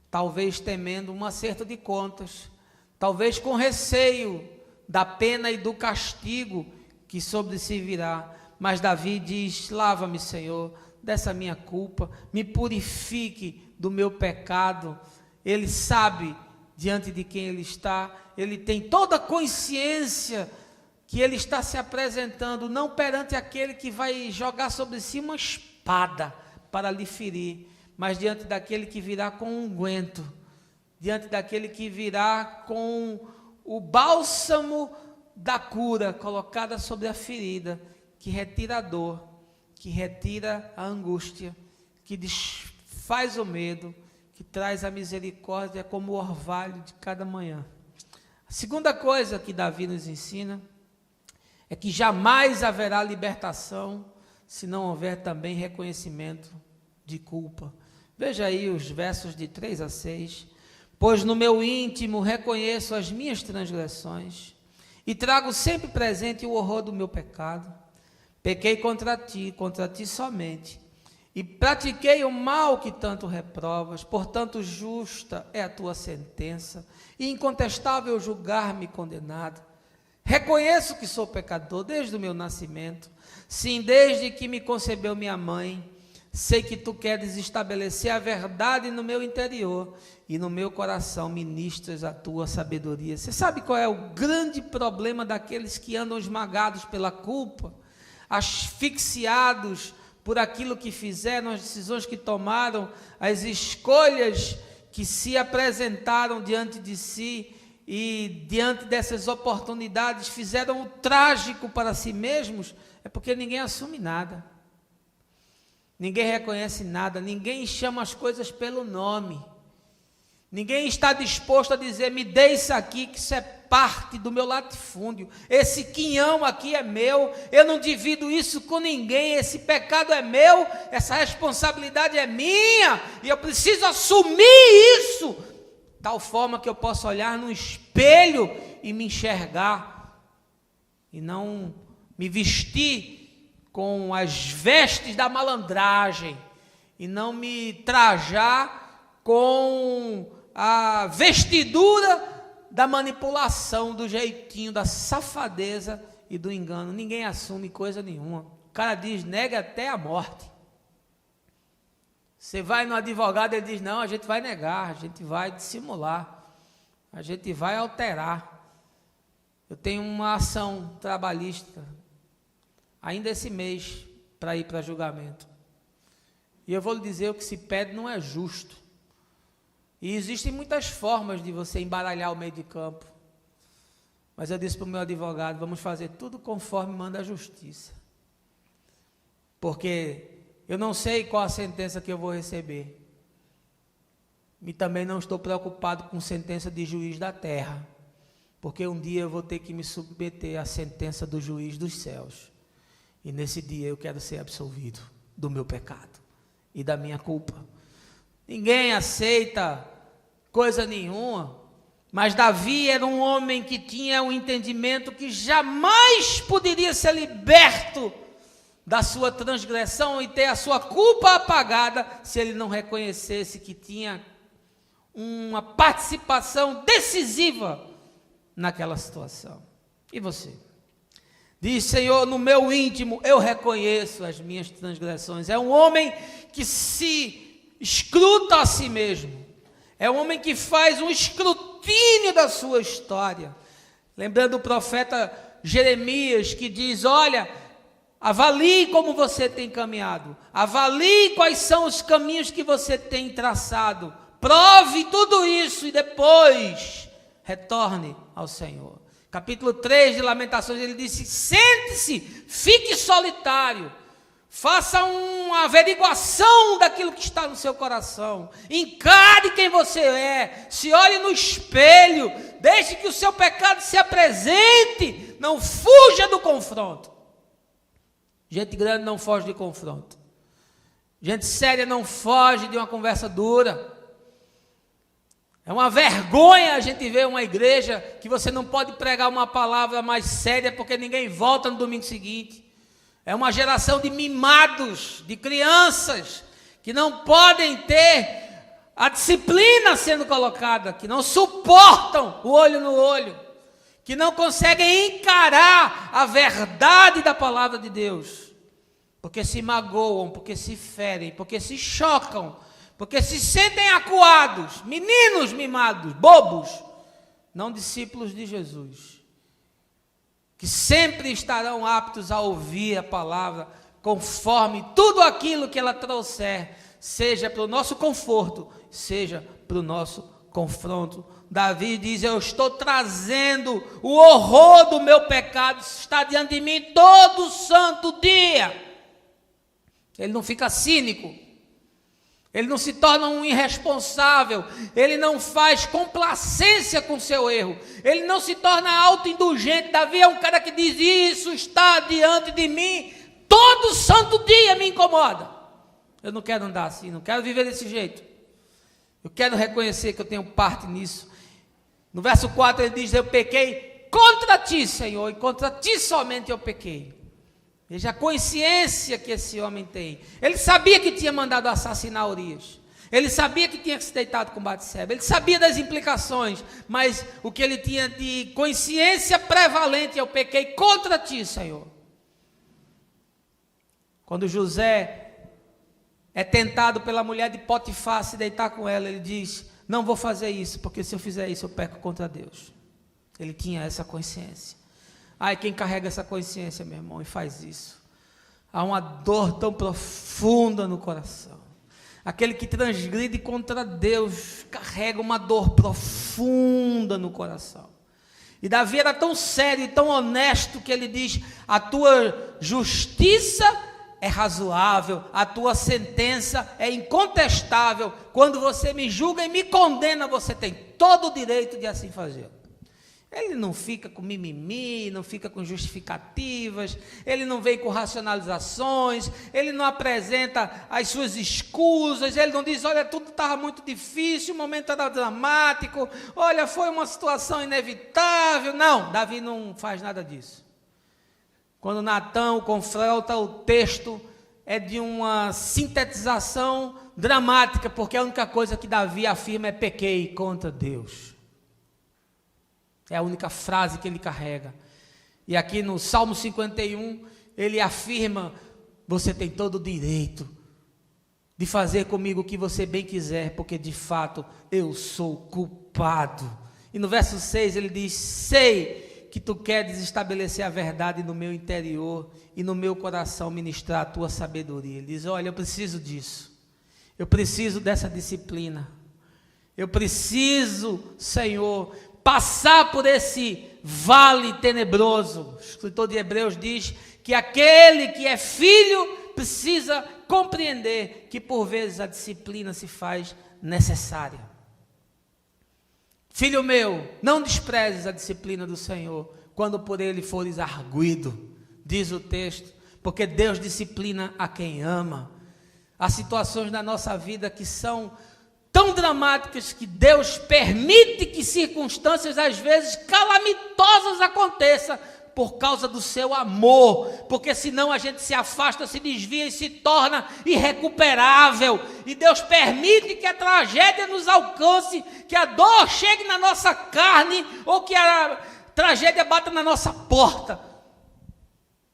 talvez temendo um acerto de contas, talvez com receio da pena e do castigo que sobre si virá. Mas Davi diz: lava-me, Senhor, dessa minha culpa, me purifique do meu pecado. Ele sabe diante de quem ele está, ele tem toda a consciência que ele está se apresentando, não perante aquele que vai jogar sobre si uma espada para lhe ferir, mas diante daquele que virá com um unguento, diante daquele que virá com o bálsamo da cura colocada sobre a ferida, que retira a dor, que retira a angústia, que desfaz o medo, que traz a misericórdia como o orvalho de cada manhã. A segunda coisa que Davi nos ensina é que jamais haverá libertação se não houver também reconhecimento de culpa. Veja aí os versos de 3 a 6. Pois no meu íntimo reconheço as minhas transgressões e trago sempre presente o horror do meu pecado. Pequei contra ti somente, e pratiquei o mal que tanto reprovas, portanto justa é a tua sentença, e incontestável julgar-me condenado. Reconheço que sou pecador desde o meu nascimento, sim, desde que me concebeu minha mãe. Sei que tu queres estabelecer a verdade no meu interior, e no meu coração ministras a tua sabedoria. Você sabe qual é o grande problema daqueles que andam esmagados pela culpa, asfixiados por aquilo que fizeram, as decisões que tomaram, as escolhas que se apresentaram diante de si, e diante dessas oportunidades fizeram o trágico para si mesmos? É porque ninguém assume nada, ninguém reconhece nada, ninguém chama as coisas pelo nome, ninguém está disposto a dizer: me dê isso aqui, que isso é parte do meu latifúndio, esse quinhão aqui é meu, eu não divido isso com ninguém, esse pecado é meu, essa responsabilidade é minha, e eu preciso assumir isso, tal forma que eu possa olhar no espelho e me enxergar, e não me vestir com as vestes da malandragem, e não me trajar com a vestidura da manipulação, do jeitinho, da safadeza e do engano. Ninguém assume coisa nenhuma. O cara diz: nega até a morte. Você vai no advogado, ele diz: não, a gente vai negar, a gente vai dissimular, a gente vai alterar. Eu tenho uma ação trabalhista ainda esse mês para ir para julgamento, e eu vou lhe dizer: o que se pede não é justo. E existem muitas formas de você embaralhar o meio de campo, mas eu disse para o meu advogado: vamos fazer tudo conforme manda a justiça, porque eu não sei qual a sentença que eu vou receber, e também não estou preocupado com sentença de juiz da terra, porque um dia eu vou ter que me submeter à sentença do juiz dos céus, e nesse dia eu quero ser absolvido do meu pecado e da minha culpa. Ninguém aceita coisa nenhuma, mas Davi era um homem que tinha um entendimento que jamais poderia ser liberto da sua transgressão e ter a sua culpa apagada se ele não reconhecesse que tinha uma participação decisiva naquela situação. E você? Diz: Senhor, no meu íntimo eu reconheço as minhas transgressões. É um homem que se escruta a si mesmo, é um homem que faz um escrutínio da sua história. Lembrando o profeta Jeremias, que diz: olha, avalie como você tem caminhado, avalie quais são os caminhos que você tem traçado, prove tudo isso e depois retorne ao Senhor. Capítulo 3 de Lamentações, ele disse: sente-se, fique solitário, faça uma averiguação daquilo que está no seu coração, encare quem você é, se olhe no espelho, deixe que o seu pecado se apresente, não fuja do confronto. Gente grande não foge de confronto, gente séria não foge de uma conversa dura. É uma vergonha a gente ver uma igreja que você não pode pregar uma palavra mais séria porque ninguém volta no domingo seguinte. É uma geração de mimados, de crianças que não podem ter a disciplina sendo colocada, que não suportam o olho no olho, que não conseguem encarar a verdade da palavra de Deus, porque se magoam, porque se ferem, porque se chocam, porque se sentem acuados, meninos mimados, bobos, não discípulos de Jesus, que sempre estarão aptos a ouvir a palavra, conforme tudo aquilo que ela trouxer, seja para o nosso conforto, seja para o nosso confronto. Davi diz: eu estou trazendo o horror do meu pecado, está diante de mim todo santo dia. Ele não fica cínico, ele não se torna um irresponsável, ele não faz complacência com seu erro, ele não se torna autoindulgente. Davi é um cara que diz: isso está diante de mim todo santo dia, me incomoda. Eu não quero andar assim, não quero viver desse jeito. Eu quero reconhecer que eu tenho parte nisso. No verso 4 ele diz: eu pequei contra ti, Senhor, e contra ti somente eu pequei. Veja a consciência que esse homem tem. Ele sabia que tinha mandado assassinar Urias. Ele sabia que tinha se deitado com Batseba. Ele sabia das implicações. Mas o que ele tinha de consciência prevalente: eu pequei contra ti, Senhor. Quando José é tentado pela mulher de Potifar se deitar com ela, ele diz: não vou fazer isso, porque se eu fizer isso eu peco contra Deus. Ele tinha essa consciência. Ai, quem carrega essa consciência, meu irmão, e faz isso, há uma dor tão profunda no coração. Aquele que transgride contra Deus carrega uma dor profunda no coração. E Davi era tão sério e tão honesto que ele diz: a tua justiça é razoável, a tua sentença é incontestável. Quando você me julga e me condena, você tem todo o direito de assim fazer. Ele não fica com mimimi, não fica com justificativas, ele não vem com racionalizações, ele não apresenta as suas escusas, ele não diz: olha, tudo estava muito difícil, o momento era dramático, olha, foi uma situação inevitável. Não, Davi não faz nada disso. Quando Natã o confronta, o texto é de uma sintetização dramática, porque a única coisa que Davi afirma é: pequei contra Deus. É a única frase que ele carrega. E aqui no Salmo 51, ele afirma: você tem todo o direito de fazer comigo o que você bem quiser, porque de fato eu sou culpado. E no verso 6 ele diz: sei que tu queres estabelecer a verdade no meu interior e no meu coração ministrar a tua sabedoria. Ele diz: olha, eu preciso disso, eu preciso dessa disciplina, eu preciso, Senhor, passar por esse vale tenebroso. O escritor de Hebreus diz que aquele que é filho precisa compreender que por vezes a disciplina se faz necessária. Filho meu, não desprezes a disciplina do Senhor, quando por ele fores arguido, diz o texto, porque Deus disciplina a quem ama. Há situações na nossa vida que são tão dramáticas que Deus permite que circunstâncias, às vezes, calamitosas aconteçam, por causa do seu amor, porque senão a gente se afasta, se desvia e se torna irrecuperável. E Deus permite que a tragédia nos alcance, que a dor chegue na nossa carne, ou que a tragédia bata na nossa porta.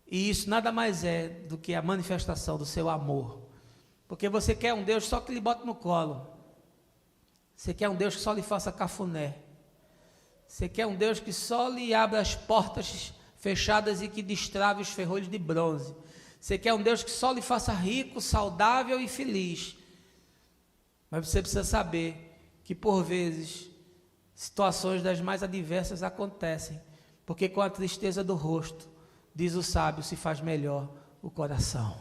E isso nada mais é do que a manifestação do seu amor, porque você quer um Deus só que lhe bote no colo, você quer um Deus que só lhe faça cafuné, você quer um Deus que só lhe abra as portas fechadas e que destrave os ferrolhos de bronze. Você quer um Deus que só lhe faça rico, saudável e feliz. Mas você precisa saber que por vezes situações das mais adversas acontecem, porque com a tristeza do rosto, diz o sábio, se faz melhor o coração.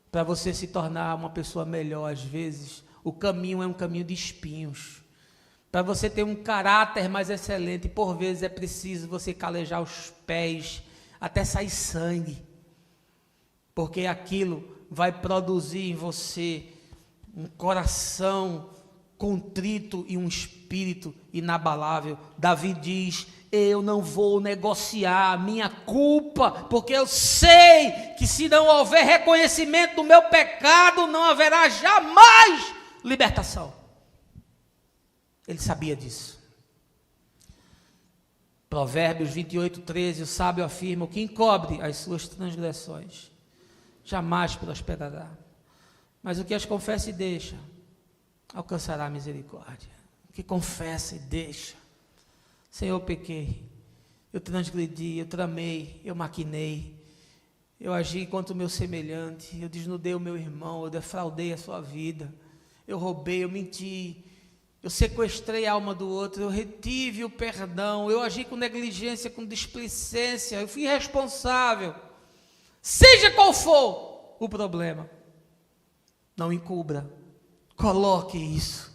Para você se tornar uma pessoa melhor, às vezes o caminho é um caminho de espinhos. Para você ter um caráter mais excelente, por vezes é preciso você calejar os pés, até sair sangue, porque aquilo vai produzir em você um coração contrito e um espírito inabalável. Davi diz: eu não vou negociar a minha culpa, porque eu sei que se não houver reconhecimento do meu pecado, não haverá jamais libertação. Ele sabia disso. Provérbios 28:13, o sábio afirma: o que encobre as suas transgressões jamais prosperará, mas o que as confessa e deixa alcançará a misericórdia. Que confessa e deixa. Senhor, eu pequei, eu transgredi, eu tramei, eu maquinei, eu agi contra o meu semelhante, eu desnudei o meu irmão, eu defraudei a sua vida, eu roubei, eu menti, eu sequestrei a alma do outro, eu retive o perdão, eu agi com negligência, com displicência, eu fui irresponsável. Seja qual for o problema, não encubra, coloque isso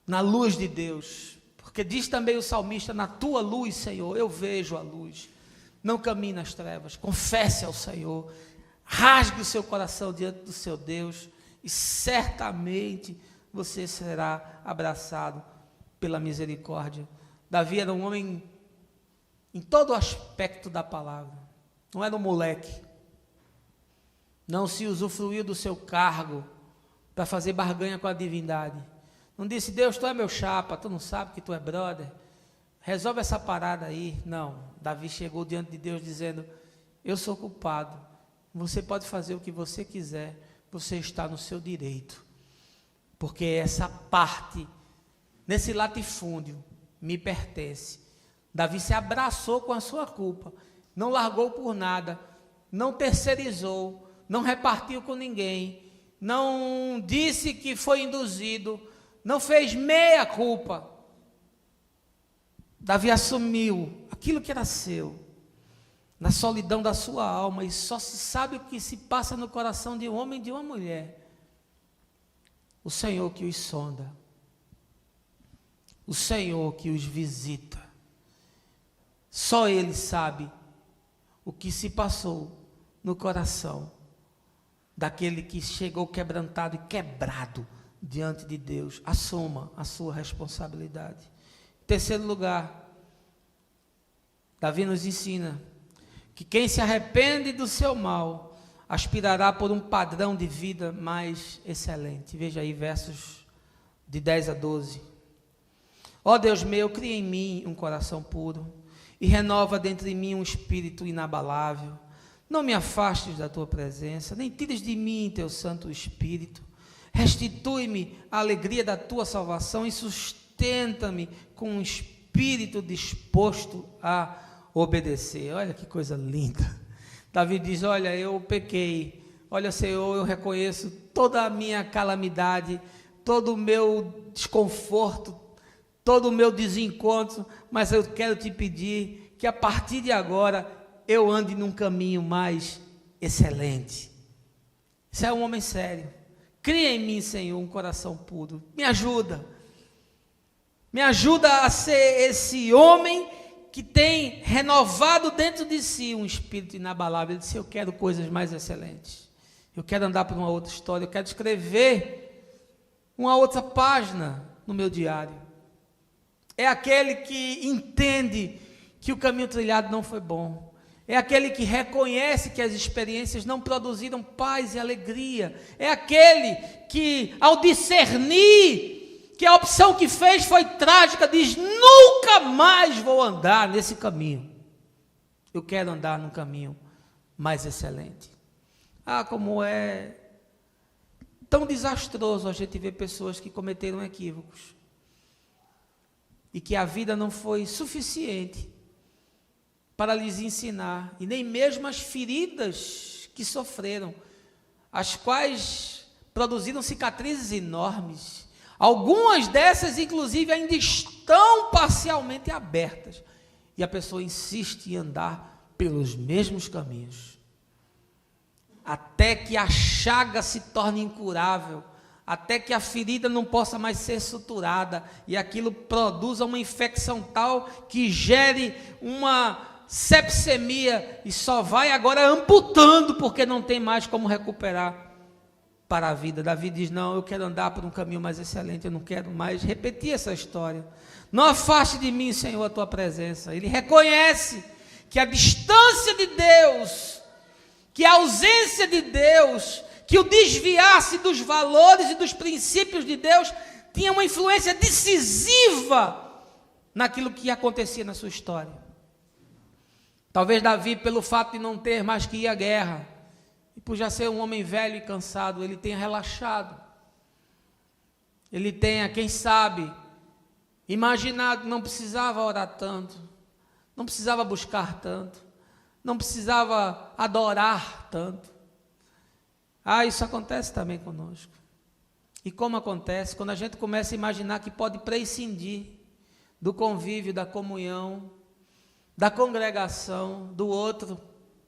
na luz de Deus, porque diz também o salmista: na tua luz, Senhor, eu vejo a luz. Não caminhe nas trevas, confesse ao Senhor, rasgue o seu coração diante do seu Deus, e certamente você será abraçado pela misericórdia. Davi era um homem em todo aspecto da palavra, não era um moleque, não se usufruiu do seu cargo para fazer barganha com a divindade, não disse: Deus, tu é meu chapa, tu não sabe que tu é brother, resolve essa parada aí. Não, Davi chegou diante de Deus dizendo: eu sou culpado, você pode fazer o que você quiser, você está no seu direito, porque essa parte, nesse latifúndio, me pertence. Davi se abraçou com a sua culpa, não largou por nada, não terceirizou, não repartiu com ninguém, não disse que foi induzido, não fez meia culpa. Davi assumiu aquilo que era seu, na solidão da sua alma, e só se sabe o que se passa no coração de um homem e de uma mulher. O Senhor que os sonda, o Senhor que os visita, só Ele sabe o que se passou no coração daquele que chegou quebrantado e quebrado diante de Deus. Assuma a sua responsabilidade. Em terceiro lugar, Davi nos ensina que quem se arrepende do seu mal aspirará por um padrão de vida mais excelente. Veja aí versos de 10 a 12. Ó Deus meu, cria em mim um coração puro e renova dentro de mim um espírito inabalável. Não me afastes da tua presença, nem tires de mim teu Santo Espírito. Restitui-me a alegria da tua salvação e sustenta-me com um espírito disposto a obedecer. Olha que coisa linda. Davi diz: olha, eu pequei, olha, Senhor, eu reconheço toda a minha calamidade, todo o meu desconforto, todo o meu desencontro, mas eu quero te pedir que a partir de agora eu ande num caminho mais excelente. Isso é um homem sério. Cria em mim, Senhor, um coração puro. Me ajuda a ser esse homem que tem renovado dentro de si um espírito inabalável. Ele disse: eu quero coisas mais excelentes, eu quero andar por uma outra história, eu quero escrever uma outra página no meu diário. É aquele que entende que o caminho trilhado não foi bom, é aquele que reconhece que as experiências não produziram paz e alegria, é aquele que, ao discernir que a opção que fez foi trágica, diz: nunca mais vou andar nesse caminho, eu quero andar num caminho mais excelente. Ah, como é tão desastroso a gente ver pessoas que cometeram equívocos e que a vida não foi suficiente para lhes ensinar, e nem mesmo as feridas que sofreram, as quais produziram cicatrizes enormes. Algumas dessas, inclusive, ainda estão parcialmente abertas, e a pessoa insiste em andar pelos mesmos caminhos, até que a chaga se torne incurável, até que a ferida não possa mais ser suturada, e aquilo produza uma infecção tal que gere uma sepsemia, e só vai agora amputando, porque não tem mais como recuperar para a vida. Davi diz: não, eu quero andar por um caminho mais excelente, eu não quero mais repetir essa história. Não afaste de mim, Senhor, a tua presença. Ele reconhece que a distância de Deus, que a ausência de Deus, que o desviar-se dos valores e dos princípios de Deus tinha uma influência decisiva naquilo que acontecia na sua história. Talvez Davi, pelo fato de não ter mais que ir à guerra, e por já ser um homem velho e cansado, ele tenha relaxado. ele tenha, quem sabe, imaginado que não precisava orar tanto, não precisava buscar tanto, não precisava adorar tanto. Isso acontece também conosco. E como acontece? Quando a gente começa a imaginar que pode prescindir do convívio, da comunhão, da congregação, do outro,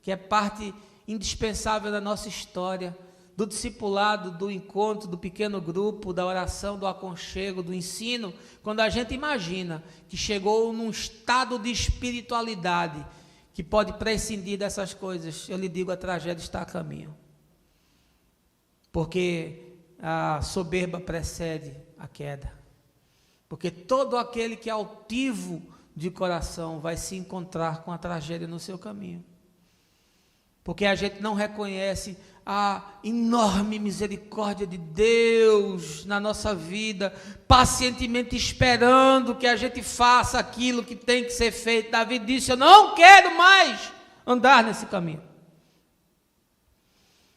que é parte indispensável da nossa história, do discipulado, do encontro, do pequeno grupo, da oração, do aconchego, do ensino. Quando a gente imagina que chegou num estado de espiritualidade que pode prescindir dessas coisas, eu lhe digo, a tragédia está a caminho. Porque a soberba precede a queda. Porque todo aquele que é altivo de coração vai se encontrar com a tragédia no seu caminho. Porque a gente não reconhece a enorme misericórdia de Deus na nossa vida, pacientemente esperando que a gente faça aquilo que tem que ser feito. Davi disse: eu não quero mais andar nesse caminho.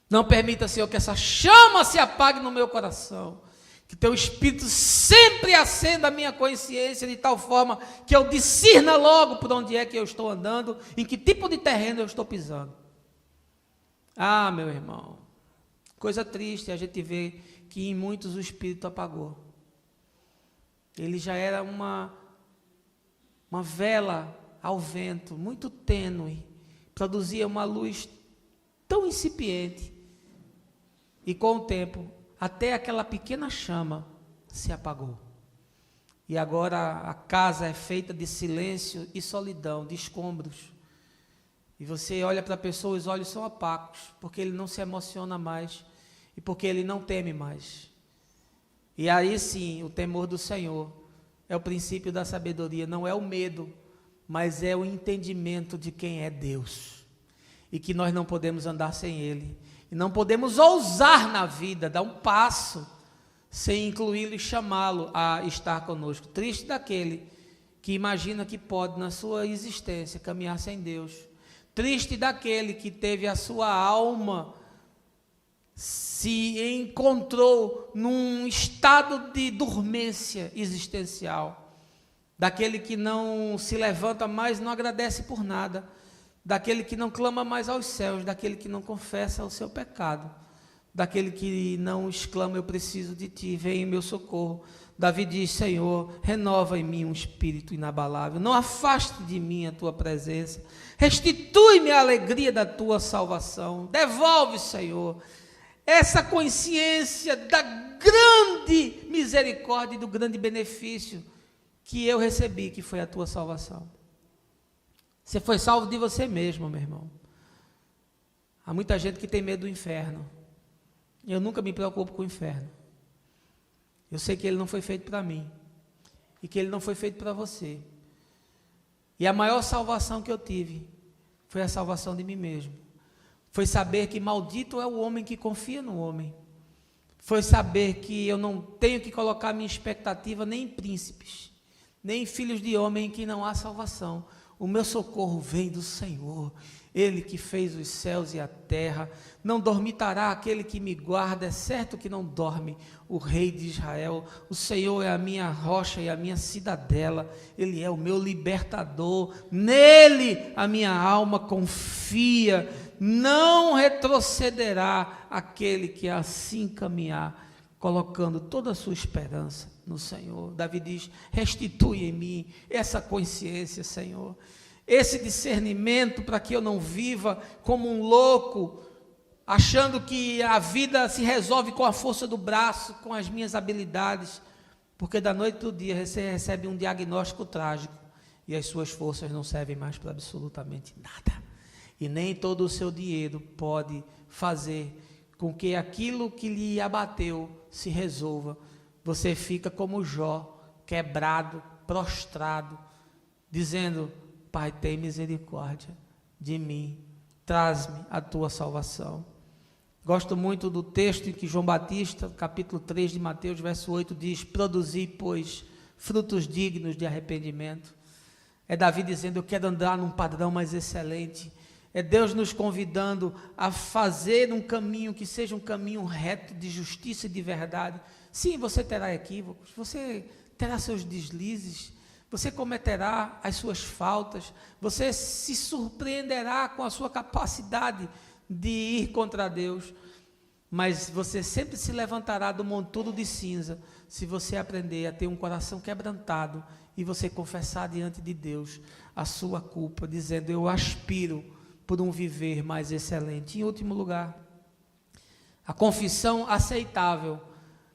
Não permita, Senhor, que essa chama se apague no meu coração, que teu Espírito sempre acenda a minha consciência de tal forma que eu discirna logo por onde é que eu estou andando, em que tipo de terreno eu estou pisando. Meu irmão, coisa triste a gente vê que em muitos o Espírito apagou. Ele já era uma vela ao vento, muito tênue, produzia uma luz tão incipiente, e com o tempo, até aquela pequena chama se apagou. E agora a casa é feita de silêncio e solidão, de escombros. E você olha para a pessoa, os olhos são opacos, porque ele não se emociona mais, e porque ele não teme mais. E aí sim, o temor do Senhor é o princípio da sabedoria, não é o medo, mas é o entendimento de quem é Deus. E que nós não podemos andar sem Ele. E não podemos ousar na vida, dar um passo, sem incluí-lo e chamá-lo a estar conosco. Triste daquele que imagina que pode, na sua existência, caminhar sem Deus. Triste daquele que teve a sua alma, se encontrou num estado de dormência existencial. Daquele que não se levanta mais, não agradece por nada. Daquele que não clama mais aos céus, daquele que não confessa o seu pecado, daquele que não exclama: eu preciso de ti, vem em meu socorro. Davi diz: Senhor, renova em mim um espírito inabalável, não afaste de mim a tua presença, restitui-me a alegria da tua salvação, devolve, Senhor, essa consciência da grande misericórdia e do grande benefício que eu recebi, que foi a tua salvação. Você foi salvo de você mesmo, meu irmão. Há muita gente que tem medo do inferno. Eu nunca me preocupo com o inferno. Eu sei que ele não foi feito para mim. E que ele não foi feito para você. E a maior salvação que eu tive foi a salvação de mim mesmo. Foi saber que maldito é o homem que confia no homem. Foi saber que eu não tenho que colocar minha expectativa nem em príncipes, nem em filhos de homem em que não há salvação. O meu socorro vem do Senhor, Ele que fez os céus e a terra. Não dormitará aquele que me guarda, é certo que não dorme o Rei de Israel. O Senhor é a minha rocha e a minha cidadela, Ele é o meu libertador, nele a minha alma confia. Não retrocederá aquele que assim caminhar, colocando toda a sua esperança no Senhor. Davi diz: restitui em mim essa consciência, Senhor, esse discernimento, para que eu não viva como um louco, achando que a vida se resolve com a força do braço, com as minhas habilidades, porque da noite para o dia você recebe um diagnóstico trágico, e as suas forças não servem mais para absolutamente nada, e nem todo o seu dinheiro pode fazer com que aquilo que lhe abateu se resolva. Você fica como Jó, quebrado, prostrado, dizendo: Pai, tem misericórdia de mim, traz-me a tua salvação. Gosto muito do texto em que João Batista, capítulo 3 de Mateus, verso 8, diz: produzi, pois, frutos dignos de arrependimento. É Davi dizendo: eu quero andar num padrão mais excelente. É Deus nos convidando a fazer um caminho que seja um caminho reto, de justiça e de verdade, Sim, você terá equívocos, você terá seus deslizes, você cometerá as suas faltas, você se surpreenderá com a sua capacidade de ir contra Deus, mas você sempre se levantará do monturo de cinza, se você aprender a ter um coração quebrantado e você confessar diante de Deus a sua culpa, dizendo: eu aspiro por um viver mais excelente. Em último lugar, a confissão aceitável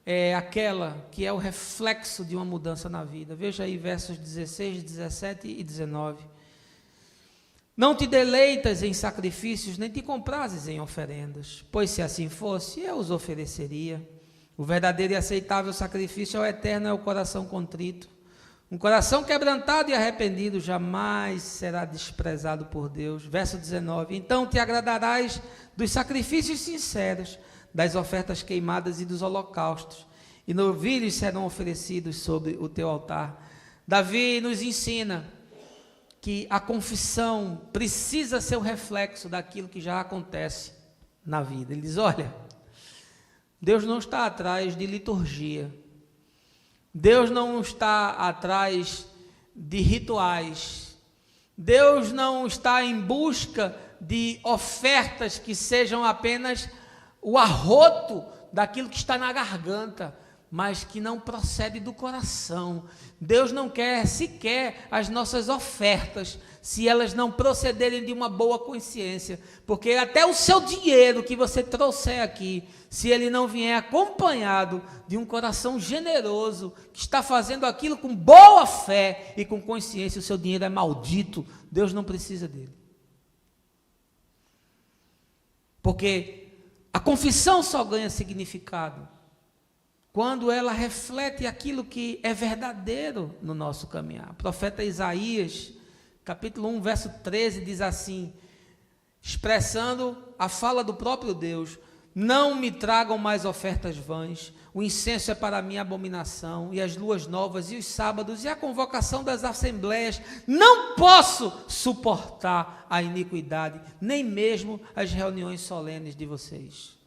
é aquela que é o reflexo de uma mudança na vida. Veja aí versos 16, 17 e 19. Não te deleitas em sacrifícios, nem te comprases em oferendas, pois se assim fosse, eu os ofereceria. O verdadeiro e aceitável sacrifício ao Eterno é o coração contrito. Um coração quebrantado e arrependido jamais será desprezado por Deus. Verso 19. Então te agradarás dos sacrifícios sinceros, das ofertas queimadas e dos holocaustos, e novilhos serão oferecidos sobre o teu altar. Davi nos ensina que a confissão precisa ser o reflexo daquilo que já acontece na vida. Ele diz: olha, Deus não está atrás de liturgia, Deus não está atrás de rituais, Deus não está em busca de ofertas que sejam apenas o arroto daquilo que está na garganta, mas que não procede do coração. Deus não quer sequer as nossas ofertas, se elas não procederem de uma boa consciência, porque até o seu dinheiro que você trouxer aqui, se ele não vier acompanhado de um coração generoso, que está fazendo aquilo com boa fé e com consciência, o seu dinheiro é maldito. Deus não precisa dele. Porque a confissão só ganha significado quando ela reflete aquilo que é verdadeiro no nosso caminhar. O profeta Isaías, capítulo 1, verso 13, diz assim, expressando a fala do próprio Deus: não me tragam mais ofertas vãs, o incenso é para mim abominação, e as luas novas, e os sábados, e a convocação das assembleias. Não posso suportar a iniquidade, nem mesmo as reuniões solenes de vocês.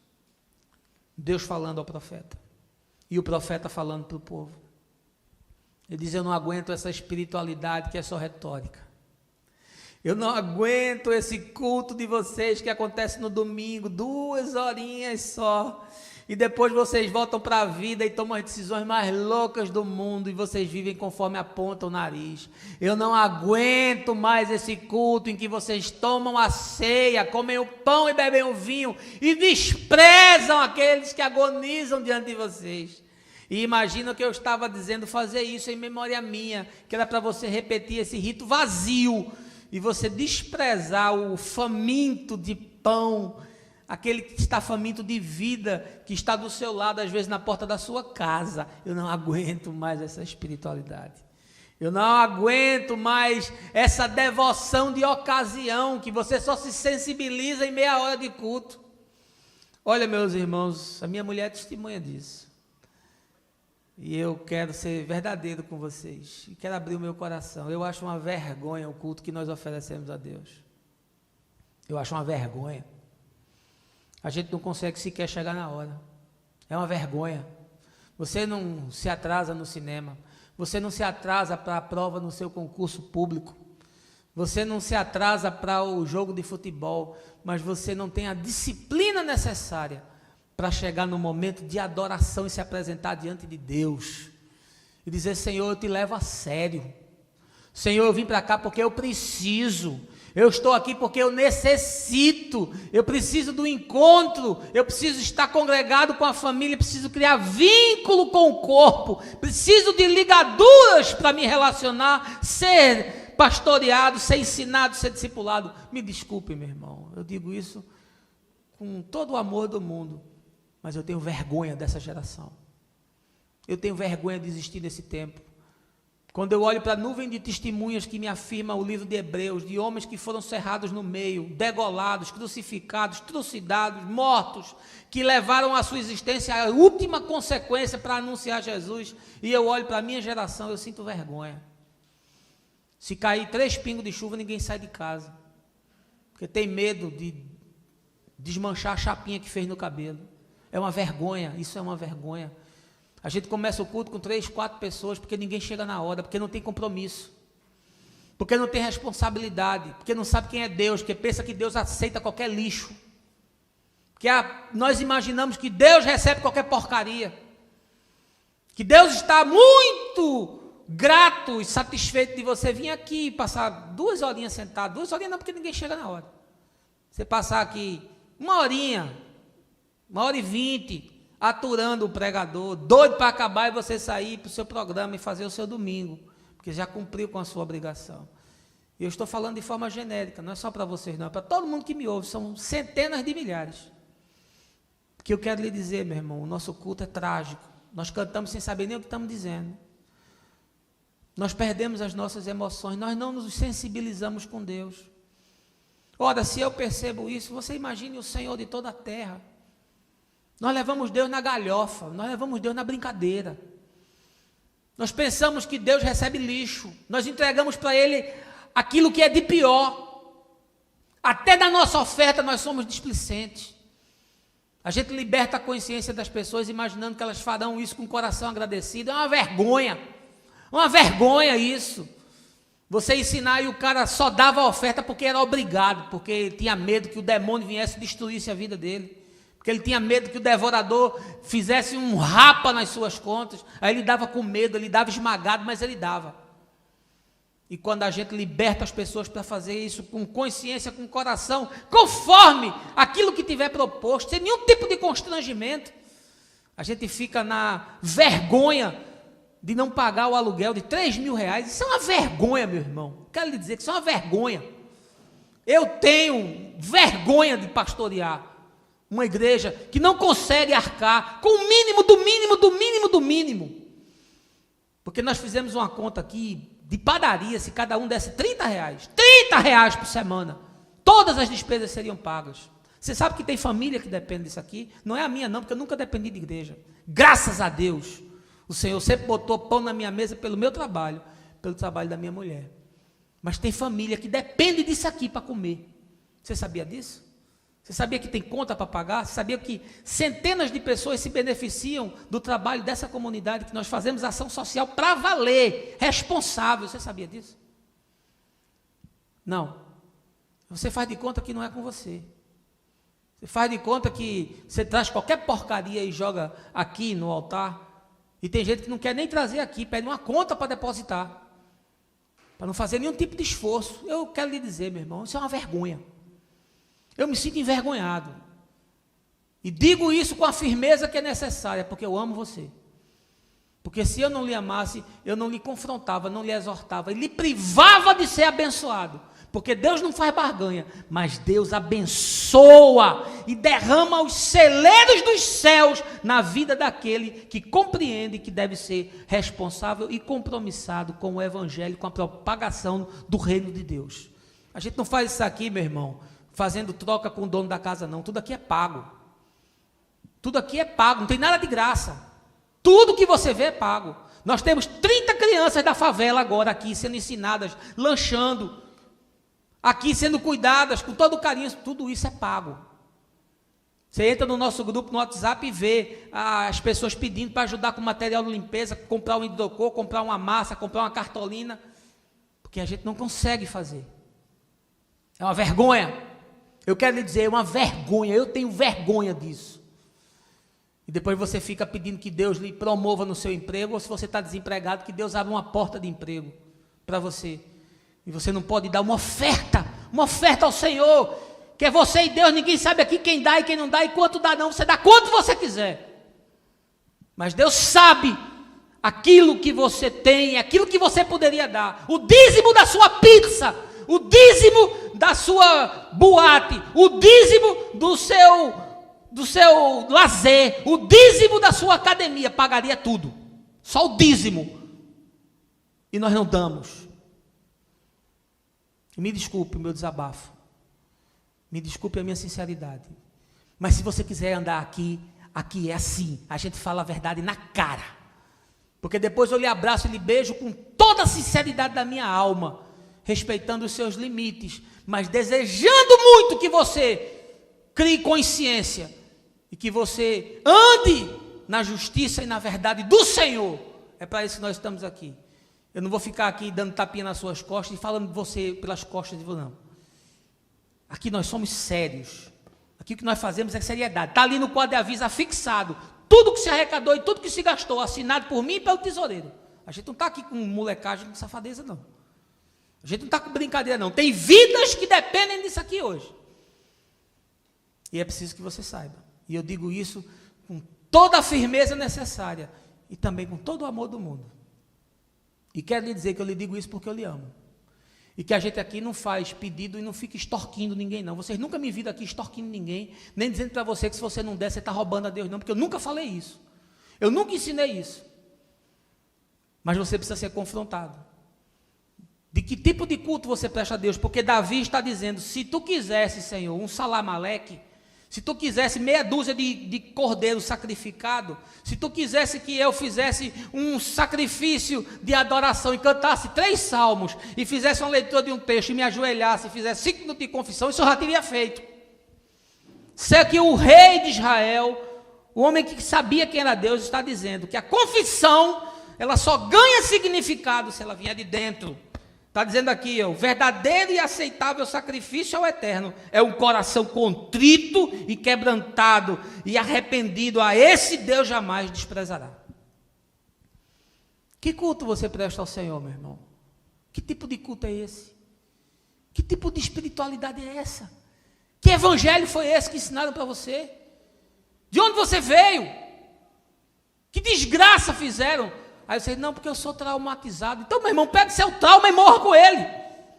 Deus falando ao profeta, e o profeta falando para o povo. Ele diz: eu não aguento essa espiritualidade que é só retórica. Eu não aguento esse culto de vocês que acontece no domingo, 2 horinhas só, e depois vocês voltam para a vida e tomam as decisões mais loucas do mundo, e vocês vivem conforme aponta o nariz. Eu não aguento mais esse culto em que vocês tomam a ceia, comem o pão e bebem o vinho, e desprezam aqueles que agonizam diante de vocês. E imagina que eu estava dizendo fazer isso em memória minha, que era para você repetir esse rito vazio, e você desprezar o faminto de pão, aquele que está faminto de vida, que está do seu lado, às vezes na porta da sua casa. Eu não aguento mais essa espiritualidade. Eu não aguento mais essa devoção de ocasião, que você só se sensibiliza em meia hora de culto. Olha, meus irmãos, a minha mulher é testemunha disso. E eu quero ser verdadeiro com vocês, e quero abrir o meu coração. Eu acho uma vergonha o culto que nós oferecemos a Deus. Eu acho uma vergonha. A gente não consegue sequer chegar na hora. É uma vergonha. Você não se atrasa no cinema, você não se atrasa para a prova no seu concurso público, você não se atrasa para o jogo de futebol, mas você não tem a disciplina necessária para chegar no momento de adoração e se apresentar diante de Deus e dizer: Senhor, eu te levo a sério. Senhor, eu vim para cá porque eu preciso. Eu estou aqui porque eu necessito. Eu preciso do encontro. Eu preciso estar congregado com a família. Preciso criar vínculo com o corpo. Preciso de ligaduras para me relacionar, ser pastoreado, ser ensinado, ser discipulado. Me desculpe, meu irmão. Eu digo isso com todo o amor do mundo. Mas eu tenho vergonha dessa geração. Eu tenho vergonha de existir nesse tempo. Quando eu olho para a nuvem de testemunhas que me afirma o livro de Hebreus, de homens que foram cerrados no meio, degolados, crucificados, trucidados, mortos, que levaram a sua existência à última consequência para anunciar Jesus, e eu olho para a minha geração, eu sinto vergonha. Se cair 3 pingos de chuva, ninguém sai de casa, porque tem medo de desmanchar a chapinha que fez no cabelo. É uma vergonha, isso é uma vergonha. A gente começa o culto com 3, 4 pessoas, porque ninguém chega na hora, porque não tem compromisso, porque não tem responsabilidade, porque não sabe quem é Deus, porque pensa que Deus aceita qualquer lixo, porque nós imaginamos que Deus recebe qualquer porcaria, que Deus está muito grato e satisfeito de você vir aqui e passar 2 horinhas sentado, 2 horinhas não, porque ninguém chega na hora. Você passar aqui 1 horinha, 1h20, aturando o pregador, doido para acabar e você sair para o seu programa e fazer o seu domingo, porque já cumpriu com a sua obrigação. Eu estou falando de forma genérica, não é só para vocês não, é para todo mundo que me ouve, são centenas de milhares. Porque eu quero lhe dizer, meu irmão, o nosso culto é trágico, nós cantamos sem saber nem o que estamos dizendo. Nós perdemos as nossas emoções, nós não nos sensibilizamos com Deus. Ora, se eu percebo isso, você imagine o Senhor de toda a terra. Nós levamos Deus na galhofa, nós levamos Deus na brincadeira. Nós pensamos que Deus recebe lixo, nós entregamos para Ele aquilo que é de pior. Até da nossa oferta nós somos displicentes. A gente liberta a consciência das pessoas imaginando que elas farão isso com o coração agradecido. É uma vergonha isso. Você ensinar e o cara só dava a oferta porque era obrigado, porque ele tinha medo que o demônio viesse e destruísse a vida dele, porque ele tinha medo que o devorador fizesse um rapa nas suas contas, aí ele dava com medo, ele dava esmagado, mas ele dava. E quando a gente liberta as pessoas para fazer isso com consciência, com coração, conforme aquilo que tiver proposto, sem nenhum tipo de constrangimento, a gente fica na vergonha de não pagar o aluguel de R$3.000, isso é uma vergonha, meu irmão, quero lhe dizer que isso é uma vergonha. Eu tenho vergonha de pastorear uma igreja que não consegue arcar com o mínimo do mínimo, do mínimo, do mínimo, porque nós fizemos uma conta aqui, de padaria, se cada um desse R$30 por semana, todas as despesas seriam pagas. Você sabe que tem família que depende disso aqui, não é a minha não, porque eu nunca dependi de igreja, graças a Deus, o Senhor sempre botou pão na minha mesa pelo meu trabalho, pelo trabalho da minha mulher. Mas tem família que depende disso aqui para comer. Você sabia disso? Você sabia que tem conta para pagar? Você sabia que centenas de pessoas se beneficiam do trabalho dessa comunidade, que nós fazemos ação social para valer, responsável? Você sabia disso? Não. Você faz de conta que não é com você. Você faz de conta que você traz qualquer porcaria e joga aqui no altar. E tem gente que não quer nem trazer aqui, pede uma conta para depositar, para não fazer nenhum tipo de esforço. Eu quero lhe dizer, meu irmão, isso é uma vergonha. Eu me sinto envergonhado. E digo isso com a firmeza que é necessária, porque eu amo você. Porque se eu não lhe amasse, eu não lhe confrontava, não lhe exortava, e lhe privava de ser abençoado. Porque Deus não faz barganha, mas Deus abençoa e derrama os celeiros dos céus na vida daquele que compreende que deve ser responsável e compromissado com o evangelho, com a propagação do reino de Deus. A gente não faz isso aqui, meu irmão, fazendo troca com o dono da casa não, tudo aqui é pago. Tudo aqui é pago, não tem nada de graça. Tudo que você vê é pago. Nós temos 30 crianças da favela agora aqui sendo ensinadas, lanchando, aqui sendo cuidadas com todo o carinho, tudo isso é pago. Você entra no nosso grupo no WhatsApp e vê as pessoas pedindo para ajudar com material de limpeza, comprar um hidrocor, comprar uma massa, comprar uma cartolina, porque a gente não consegue fazer. É uma vergonha. Eu quero lhe dizer, é uma vergonha, eu tenho vergonha disso. E depois você fica pedindo que Deus lhe promova no seu emprego, ou se você está desempregado, que Deus abra uma porta de emprego para você. E você não pode dar uma oferta ao Senhor, que é você e Deus, ninguém sabe aqui quem dá e quem não dá, e quanto dá não, você dá quanto você quiser. Mas Deus sabe aquilo que você tem, aquilo que você poderia dar, o dízimo da sua pizza, o dízimo da sua boate, o dízimo do seu lazer, o dízimo da sua academia, pagaria tudo, só o dízimo, e nós não damos. Me desculpe o meu desabafo, me desculpe a minha sinceridade, mas se você quiser andar aqui é assim, a gente fala a verdade na cara, porque depois eu lhe abraço e lhe beijo com toda a sinceridade da minha alma, respeitando os seus limites, mas desejando muito que você crie consciência, e que você ande na justiça e na verdade do Senhor. É para isso que nós estamos aqui. Eu não vou ficar aqui dando tapinha nas suas costas e falando de você pelas costas de você, não. Aqui nós somos sérios. Aqui o que nós fazemos é seriedade. Está ali no quadro de aviso fixado. Tudo que se arrecadou e tudo que se gastou, assinado por mim e pelo tesoureiro. A gente não está aqui com molecagem, com safadeza, não. A gente não está com brincadeira, não. Tem vidas que dependem disso aqui hoje. E é preciso que você saiba. E eu digo isso com toda a firmeza necessária. E também com todo o amor do mundo. E quero lhe dizer que eu lhe digo isso porque eu lhe amo. E que a gente aqui não faz pedido e não fica extorquindo ninguém, não. Vocês nunca me viram aqui extorquindo ninguém, nem dizendo para você que se você não der, você está roubando a Deus, não. Porque eu nunca falei isso. Eu nunca ensinei isso. Mas você precisa ser confrontado. De que tipo de culto você presta a Deus? Porque Davi está dizendo, se tu quisesse, Senhor, um salamaleque, se tu quisesse meia dúzia de cordeiro sacrificado, se tu quisesse que eu fizesse um sacrifício de adoração e cantasse 3 salmos, e fizesse uma leitura de um texto, e me ajoelhasse, e fizesse 5 minutos de confissão, isso eu já teria feito. Sei que o rei de Israel, o homem que sabia quem era Deus, está dizendo que a confissão, ela só ganha significado se ela vier de dentro. Está dizendo aqui, o verdadeiro e aceitável sacrifício ao Eterno é um coração contrito e quebrantado e arrependido, a esse Deus jamais desprezará. Que culto você presta ao Senhor, meu irmão? Que tipo de culto é esse? Que tipo de espiritualidade é essa? Que evangelho foi esse que ensinaram para você? De onde você veio? Que desgraça fizeram? Aí você diz, não, porque eu sou traumatizado. Então, meu irmão, pega seu trauma e morra com ele.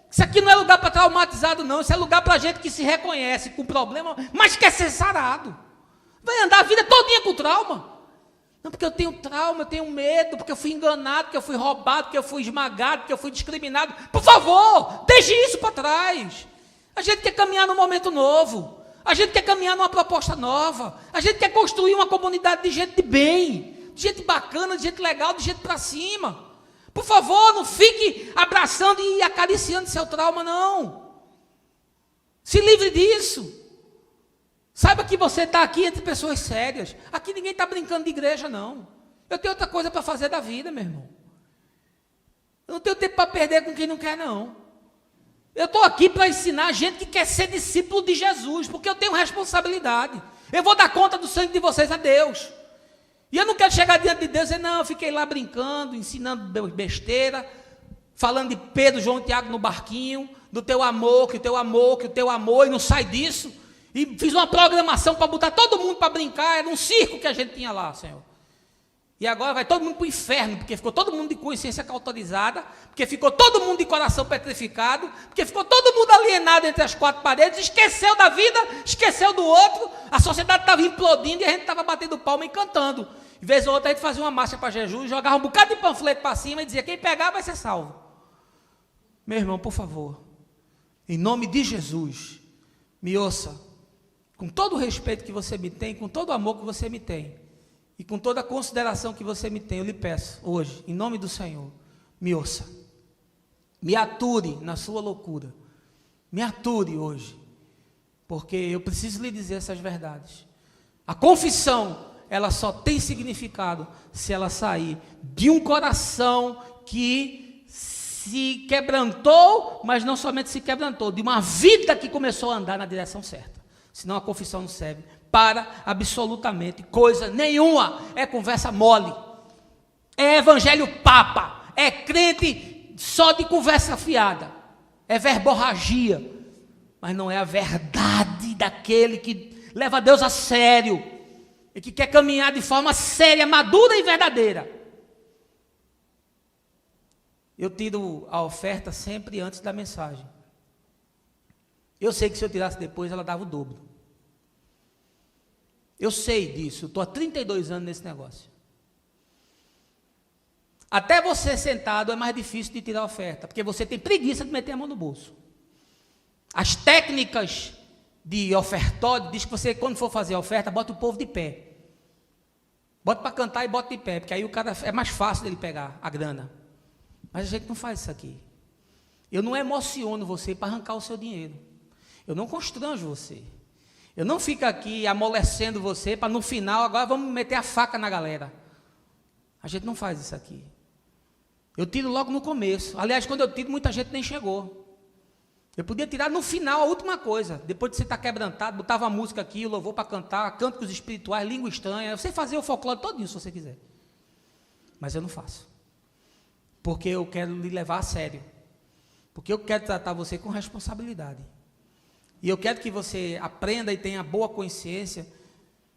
Isso aqui não é lugar para traumatizado, não. Isso é lugar para gente que se reconhece com problema, mas quer ser sarado. Vai andar a vida todinha com trauma. Não, porque eu tenho trauma, eu tenho medo, porque eu fui enganado, porque eu fui roubado, porque eu fui esmagado, porque eu fui discriminado. Por favor, deixe isso para trás. A gente quer caminhar num momento novo. A gente quer caminhar numa proposta nova. A gente quer construir uma comunidade de gente de bem. De gente bacana, de gente legal, de gente para cima. Por favor, não fique abraçando e acariciando seu trauma, não. Se livre disso. Saiba que você está aqui entre pessoas sérias. Aqui ninguém está brincando de igreja, não. Eu tenho outra coisa para fazer da vida, meu irmão. Eu não tenho tempo para perder com quem não quer, não. Eu estou aqui para ensinar gente que quer ser discípulo de Jesus, porque eu tenho responsabilidade. Eu vou dar conta do sangue de vocês a Deus. E eu não quero chegar diante de Deus e dizer, não, eu fiquei lá brincando, ensinando besteira, falando de Pedro, João e Tiago no barquinho, do teu amor, que o teu amor, que o teu amor, e não sai disso. E fiz uma programação para botar todo mundo para brincar, era um circo que a gente tinha lá, Senhor. E agora vai todo mundo para o inferno, porque ficou todo mundo de consciência cauterizada, porque ficou todo mundo de coração petrificado, porque ficou todo mundo alienado entre as 4 paredes, esqueceu da vida, esqueceu do outro, a sociedade estava implodindo e a gente estava batendo palma e cantando. De vez ou outra a gente fazia uma marcha para Jesus, jogava um bocado de panfleto para cima e dizia, quem pegar vai ser salvo. Meu irmão, por favor, em nome de Jesus, me ouça, com todo o respeito que você me tem, com todo o amor que você me tem, e com toda a consideração que você me tem, eu lhe peço, hoje, em nome do Senhor, me ouça. Me ature na sua loucura. Me ature hoje. Porque eu preciso lhe dizer essas verdades. A confissão, ela só tem significado se ela sair de um coração que se quebrantou, mas não somente se quebrantou, de uma vida que começou a andar na direção certa. Senão a confissão não serve para absolutamente coisa nenhuma. É conversa mole, é evangelho papa, é crente só de conversa fiada, é verborragia, mas não é a verdade daquele que leva Deus a sério e que quer caminhar de forma séria, madura e verdadeira. Eu tiro a oferta sempre antes da mensagem. Eu sei que se eu tirasse depois, ela dava o dobro. Eu sei disso, estou há 32 anos nesse negócio. Até você sentado é mais difícil de tirar a oferta, porque você tem preguiça de meter a mão no bolso. As técnicas de ofertório diz que você, quando for fazer a oferta, bota o povo de pé. Bota para cantar e bota de pé, porque aí o cara é mais fácil dele pegar a grana. Mas a gente não faz isso aqui. Eu não emociono você para arrancar o seu dinheiro. Eu não constranjo você. Eu não fico aqui amolecendo você para no final, agora vamos meter a faca na galera. A gente não faz isso aqui. Eu tiro logo no começo. Aliás, quando eu tiro, muita gente nem chegou. Eu podia tirar no final a última coisa. Depois de você estar quebrantado, botava a música aqui, o louvor para cantar, cânticos espirituais, língua estranha. Eu sei fazer o folclore todinho, se você quiser. Mas eu não faço. Porque eu quero lhe levar a sério. Porque eu quero tratar você com responsabilidade. E eu quero que você aprenda e tenha boa consciência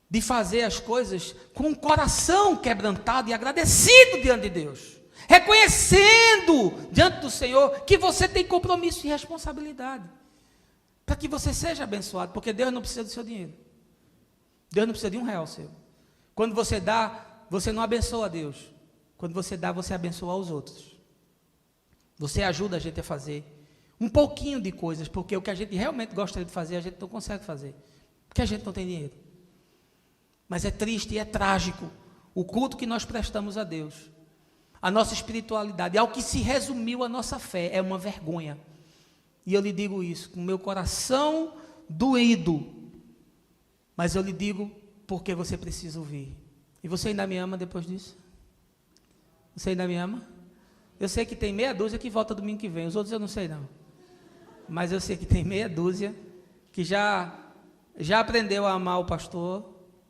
de fazer as coisas com o coração quebrantado e agradecido diante de Deus. Reconhecendo diante do Senhor que você tem compromisso e responsabilidade. Para que você seja abençoado. Porque Deus não precisa do seu dinheiro. Deus não precisa de R$1 seu. Quando você dá, você não abençoa a Deus. Quando você dá, você abençoa os outros. Você ajuda a gente a fazer um pouquinho de coisas, porque o que a gente realmente gostaria de fazer, a gente não consegue fazer, porque a gente não tem dinheiro. Mas é triste e é trágico o culto que nós prestamos a Deus, a nossa espiritualidade, ao que se resumiu a nossa fé, é uma vergonha. E eu lhe digo isso com meu coração doído, mas eu lhe digo porque você precisa ouvir. E você ainda me ama depois disso? Você ainda me ama? Eu sei que tem meia dúzia que volta domingo que vem, os outros eu não sei não. Mas eu sei que tem meia dúzia que já aprendeu a amar o pastor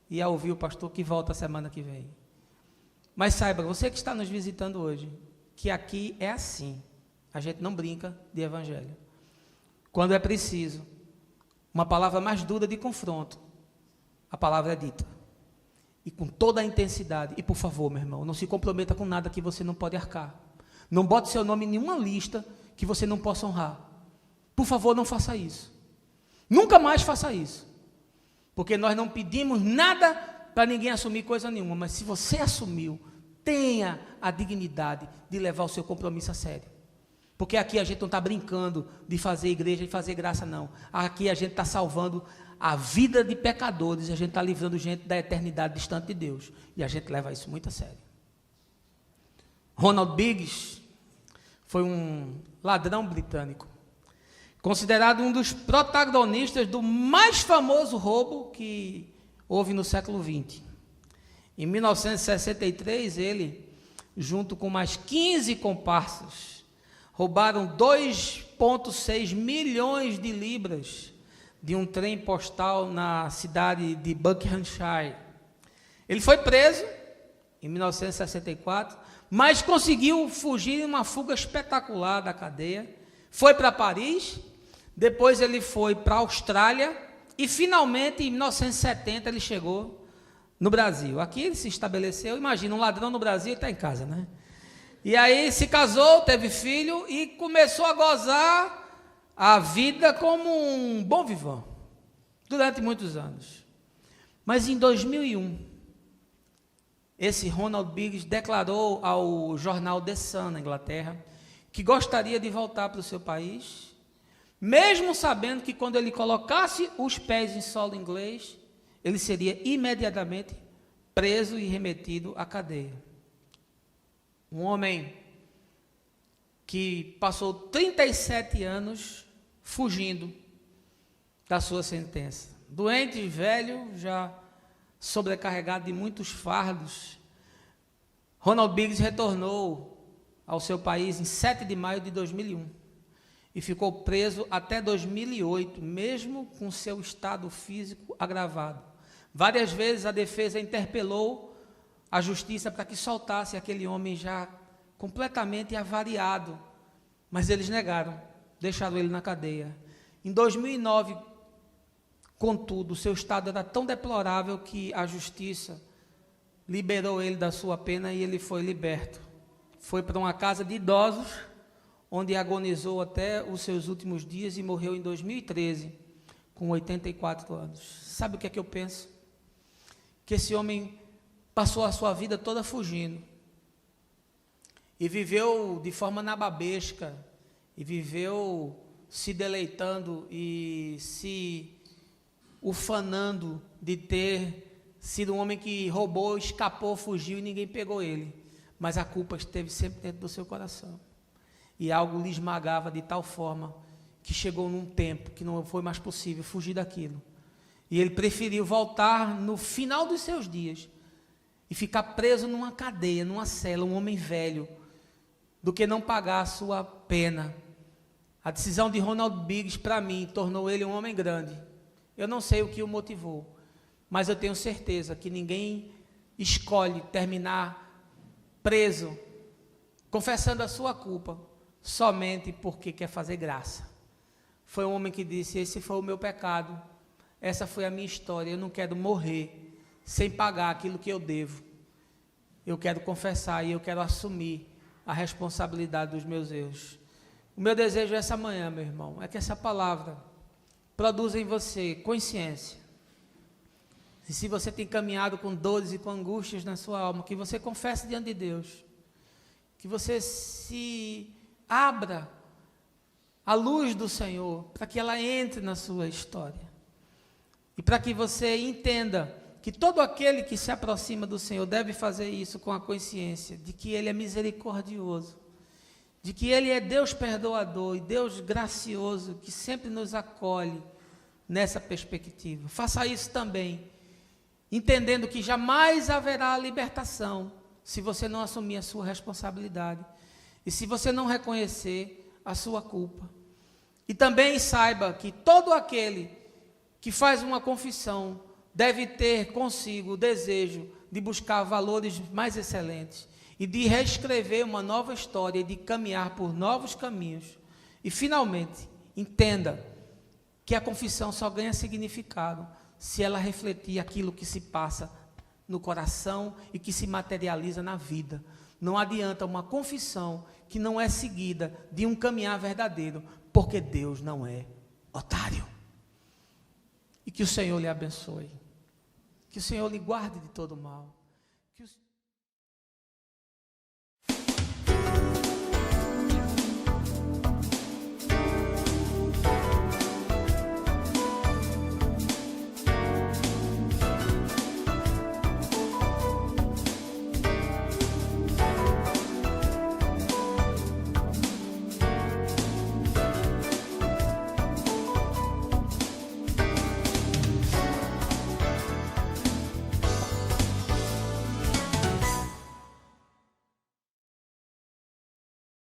e a ouvir o pastor, que volta a semana que vem. Mas saiba, você que está nos visitando hoje, que aqui é assim. A gente não brinca de evangelho. Quando é preciso, uma palavra mais dura de confronto, a palavra é dita. E com toda a intensidade. E por favor, meu irmão, não se comprometa com nada que você não pode arcar. Não bote seu nome em nenhuma lista que você não possa honrar. Por favor, não faça isso. Nunca mais faça isso. Porque nós não pedimos nada para ninguém assumir coisa nenhuma. Mas se você assumiu, tenha a dignidade de levar o seu compromisso a sério. Porque aqui a gente não está brincando de fazer igreja e fazer graça, não. Aqui a gente está salvando a vida de pecadores. E a gente está livrando gente da eternidade distante de Deus. E a gente leva isso muito a sério. Ronald Biggs foi um ladrão britânico, considerado um dos protagonistas do mais famoso roubo que houve no século XX. Em 1963, ele, junto com mais 15 comparsas, roubaram 2,6 milhões de libras de um trem postal na cidade de Buckinghamshire. Ele foi preso em 1964, mas conseguiu fugir em uma fuga espetacular da cadeia. Foi para Paris, depois ele foi para a Austrália e finalmente em 1970 ele chegou no Brasil. Aqui ele se estabeleceu. Imagina, um ladrão no Brasil está em casa, né? E aí se casou, teve filho e começou a gozar a vida como um bom vivant durante muitos anos. Mas em 2001, esse Ronald Biggs declarou ao jornal The Sun, na Inglaterra, que gostaria de voltar para o seu país, mesmo sabendo que quando ele colocasse os pés em solo inglês, ele seria imediatamente preso e remetido à cadeia. Um homem que passou 37 anos fugindo da sua sentença. Doente e velho, já sobrecarregado de muitos fardos, Ronald Biggs retornou ao seu país em 7 de maio de 2001 e ficou preso até 2008, mesmo com seu estado físico agravado. Várias vezes a defesa interpelou a justiça para que soltasse aquele homem já completamente avariado, mas eles negaram, deixaram ele na cadeia. Em 2009, contudo, seu estado era tão deplorável que a justiça liberou ele da sua pena e ele foi liberto. Foi para uma casa de idosos, onde agonizou até os seus últimos dias e morreu em 2013, com 84 anos. Sabe o que é que eu penso? Que esse homem passou a sua vida toda fugindo e viveu de forma nababesca, e viveu se deleitando e se ufanando de ter sido um homem que roubou, escapou, fugiu e ninguém pegou ele. Mas a culpa esteve sempre dentro do seu coração. E algo lhe esmagava de tal forma que chegou num tempo que não foi mais possível fugir daquilo. E ele preferiu voltar no final dos seus dias e ficar preso numa cadeia, numa cela, um homem velho, do que não pagar a sua pena. A decisão de Ronald Biggs, para mim, tornou ele um homem grande. Eu não sei o que o motivou, mas eu tenho certeza que ninguém escolhe terminar preso, confessando a sua culpa, somente porque quer fazer graça. Foi um homem que disse: esse foi o meu pecado, essa foi a minha história, eu não quero morrer sem pagar aquilo que eu devo. Eu quero confessar e eu quero assumir a responsabilidade dos meus erros. O meu desejo essa manhã, meu irmão, é que essa palavra produza em você consciência. E se você tem caminhado com dores e com angústias na sua alma, que você confesse diante de Deus, que você se abra à luz do Senhor, para que ela entre na sua história, e para que você entenda que todo aquele que se aproxima do Senhor deve fazer isso com a consciência de que Ele é misericordioso, de que Ele é Deus perdoador e Deus gracioso, que sempre nos acolhe nessa perspectiva. Faça isso também, entendendo que jamais haverá libertação se você não assumir a sua responsabilidade e se você não reconhecer a sua culpa. E também saiba que todo aquele que faz uma confissão deve ter consigo o desejo de buscar valores mais excelentes e de reescrever uma nova história e de caminhar por novos caminhos. E finalmente, entenda que a confissão só ganha significado se ela refletir aquilo que se passa no coração e que se materializa na vida. Não adianta uma confissão que não é seguida de um caminhar verdadeiro, porque Deus não é otário. E que o Senhor lhe abençoe. Que o Senhor lhe guarde de todo mal.